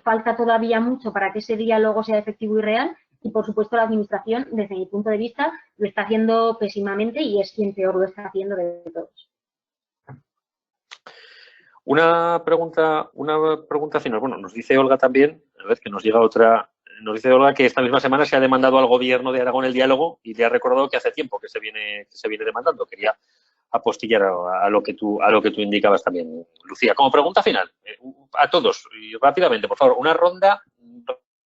falta todavía mucho para que ese diálogo sea efectivo y real y, por supuesto, la Administración, desde mi punto de vista, lo está haciendo pésimamente y es quien peor lo está haciendo de todos. Una pregunta final. Bueno, nos dice Olga también, a ver, que nos llega otra. Nos dice Olga que esta misma semana se ha demandado al Gobierno de Aragón el diálogo y le ha recordado que hace tiempo que se viene demandando. Quería apostillar a lo que tú indicabas también, Lucía. Como pregunta final, a todos, y rápidamente, por favor, una ronda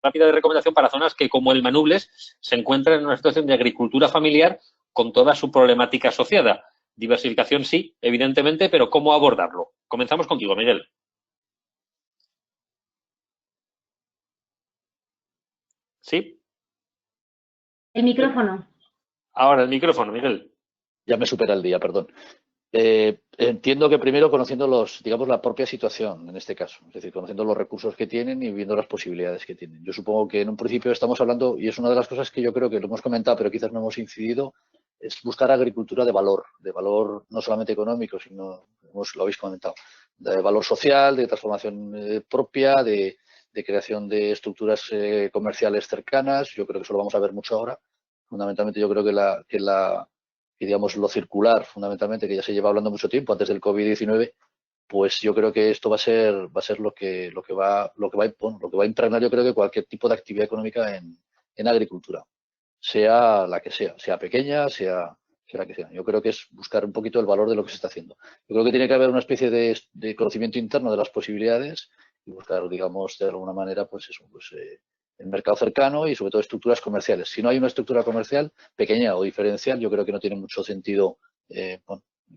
rápida de recomendación para zonas que, como el Manubles, se encuentran en una situación de agricultura familiar con toda su problemática asociada. Diversificación sí, evidentemente, pero ¿cómo abordarlo? Comenzamos contigo, Miguel. ¿Sí? El micrófono. Ahora el micrófono, Miguel. Ya me supera el día, perdón. Entiendo que primero conociendo la propia situación en este caso, es decir, conociendo los recursos que tienen y viendo las posibilidades que tienen. Yo supongo que en un principio estamos hablando, y es una de las cosas que yo creo que lo hemos comentado, pero quizás no hemos incidido, es buscar agricultura de valor no solamente económico, sino, como lo habéis comentado, de valor social, de transformación propia, de creación de estructuras comerciales cercanas. Yo creo que eso lo vamos a ver mucho ahora. Fundamentalmente yo creo que digamos lo circular, fundamentalmente, que ya se lleva hablando mucho tiempo antes del COVID-19, pues yo creo que esto va a ser lo que va a impregnar, yo creo que cualquier tipo de actividad económica en agricultura, sea la que sea pequeña, sea la que sea. Yo creo que es buscar un poquito el valor de lo que se está haciendo. Yo creo que tiene que haber una especie de conocimiento interno de las posibilidades y buscar, digamos, de alguna manera, pues eso, el mercado cercano y sobre todo estructuras comerciales. Si no hay una estructura comercial pequeña o diferencial, yo creo que no tiene mucho sentido hay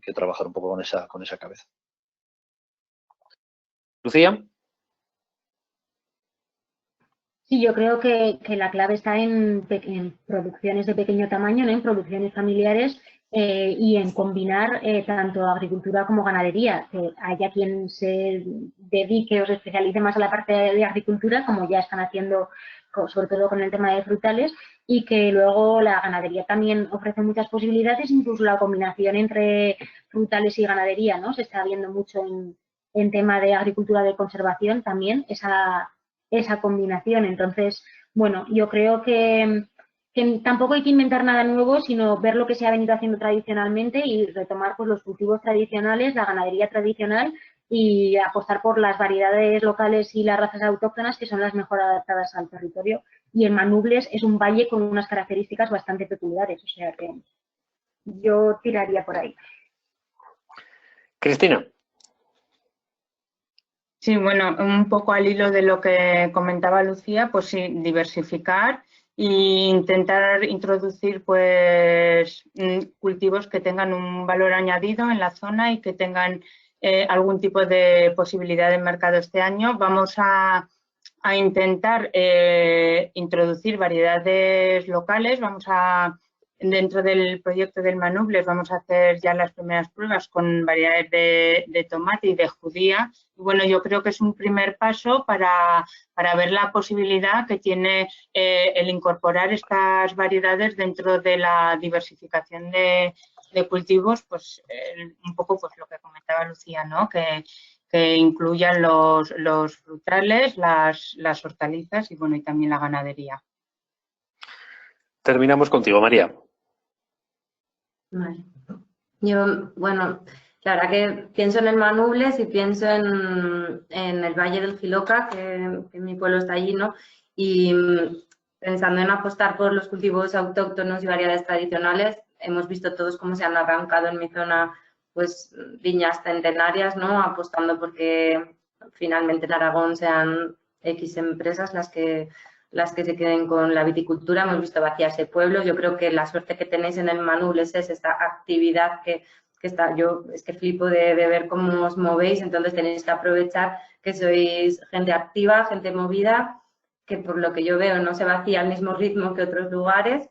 que trabajar un poco con esa cabeza. Lucía. Sí, yo creo que la clave está en producciones de pequeño tamaño, ¿no? En producciones familiares y en combinar tanto agricultura como ganadería. Que haya quien se dedique o se especialice más a la parte de agricultura, como ya están haciendo, sobre todo con el tema de frutales, y que luego la ganadería también ofrece muchas posibilidades, incluso la combinación entre frutales y ganadería, ¿no? Se está viendo mucho en tema de agricultura de conservación también, esa combinación. Entonces, bueno, yo creo que tampoco hay que inventar nada nuevo, sino ver lo que se ha venido haciendo tradicionalmente y retomar pues los cultivos tradicionales, la ganadería tradicional y apostar por las variedades locales y las razas autóctonas que son las mejor adaptadas al territorio. Y el Manubles es un valle con unas características bastante peculiares, o sea que yo tiraría por ahí. Cristina. Sí, bueno, un poco al hilo de lo que comentaba Lucía, pues sí, diversificar e intentar introducir pues cultivos que tengan un valor añadido en la zona y que tengan algún tipo de posibilidad de mercado este año. Vamos a intentar introducir variedades locales, vamos a dentro del proyecto del Manubles vamos a hacer ya las primeras pruebas con variedades de tomate y de judía. Y bueno, yo creo que es un primer paso para ver la posibilidad que tiene el incorporar estas variedades dentro de la diversificación de cultivos, pues un poco pues lo que comentaba Lucía, ¿no? Que incluyan los frutales, las hortalizas y bueno, y también la ganadería. Terminamos contigo, María. Vale. Yo, bueno, la verdad que pienso en el Manubles y pienso en el Valle del Jiloca, que mi pueblo está allí, ¿no? Y pensando en apostar por los cultivos autóctonos y variedades tradicionales, hemos visto todos cómo se han arrancado en mi zona, pues, viñas centenarias, ¿no? Apostando porque finalmente en Aragón sean X empresas las que se queden con la viticultura. Hemos visto vaciarse pueblos. Yo creo que la suerte que tenéis en el Manubles es esta actividad que está. Yo es que flipo de ver cómo os movéis, entonces tenéis que aprovechar que sois gente activa, gente movida, que por lo que yo veo no se vacía al mismo ritmo que otros lugares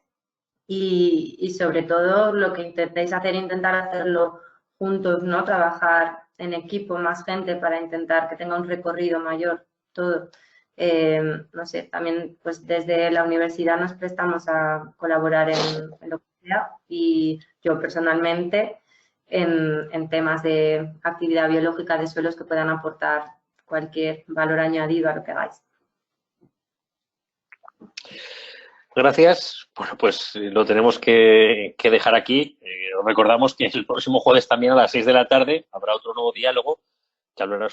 y sobre todo lo que intentéis hacer, intentar hacerlo juntos, ¿no? Trabajar en equipo, más gente para intentar que tenga un recorrido mayor todo. No sé, también pues desde la universidad nos prestamos a colaborar en lo que sea y yo personalmente en temas de actividad biológica de suelos que puedan aportar cualquier valor añadido a lo que hagáis. Gracias. Bueno, pues lo tenemos que dejar aquí. Os recordamos que el próximo jueves también a las 6 de la tarde habrá otro nuevo diálogo que hablará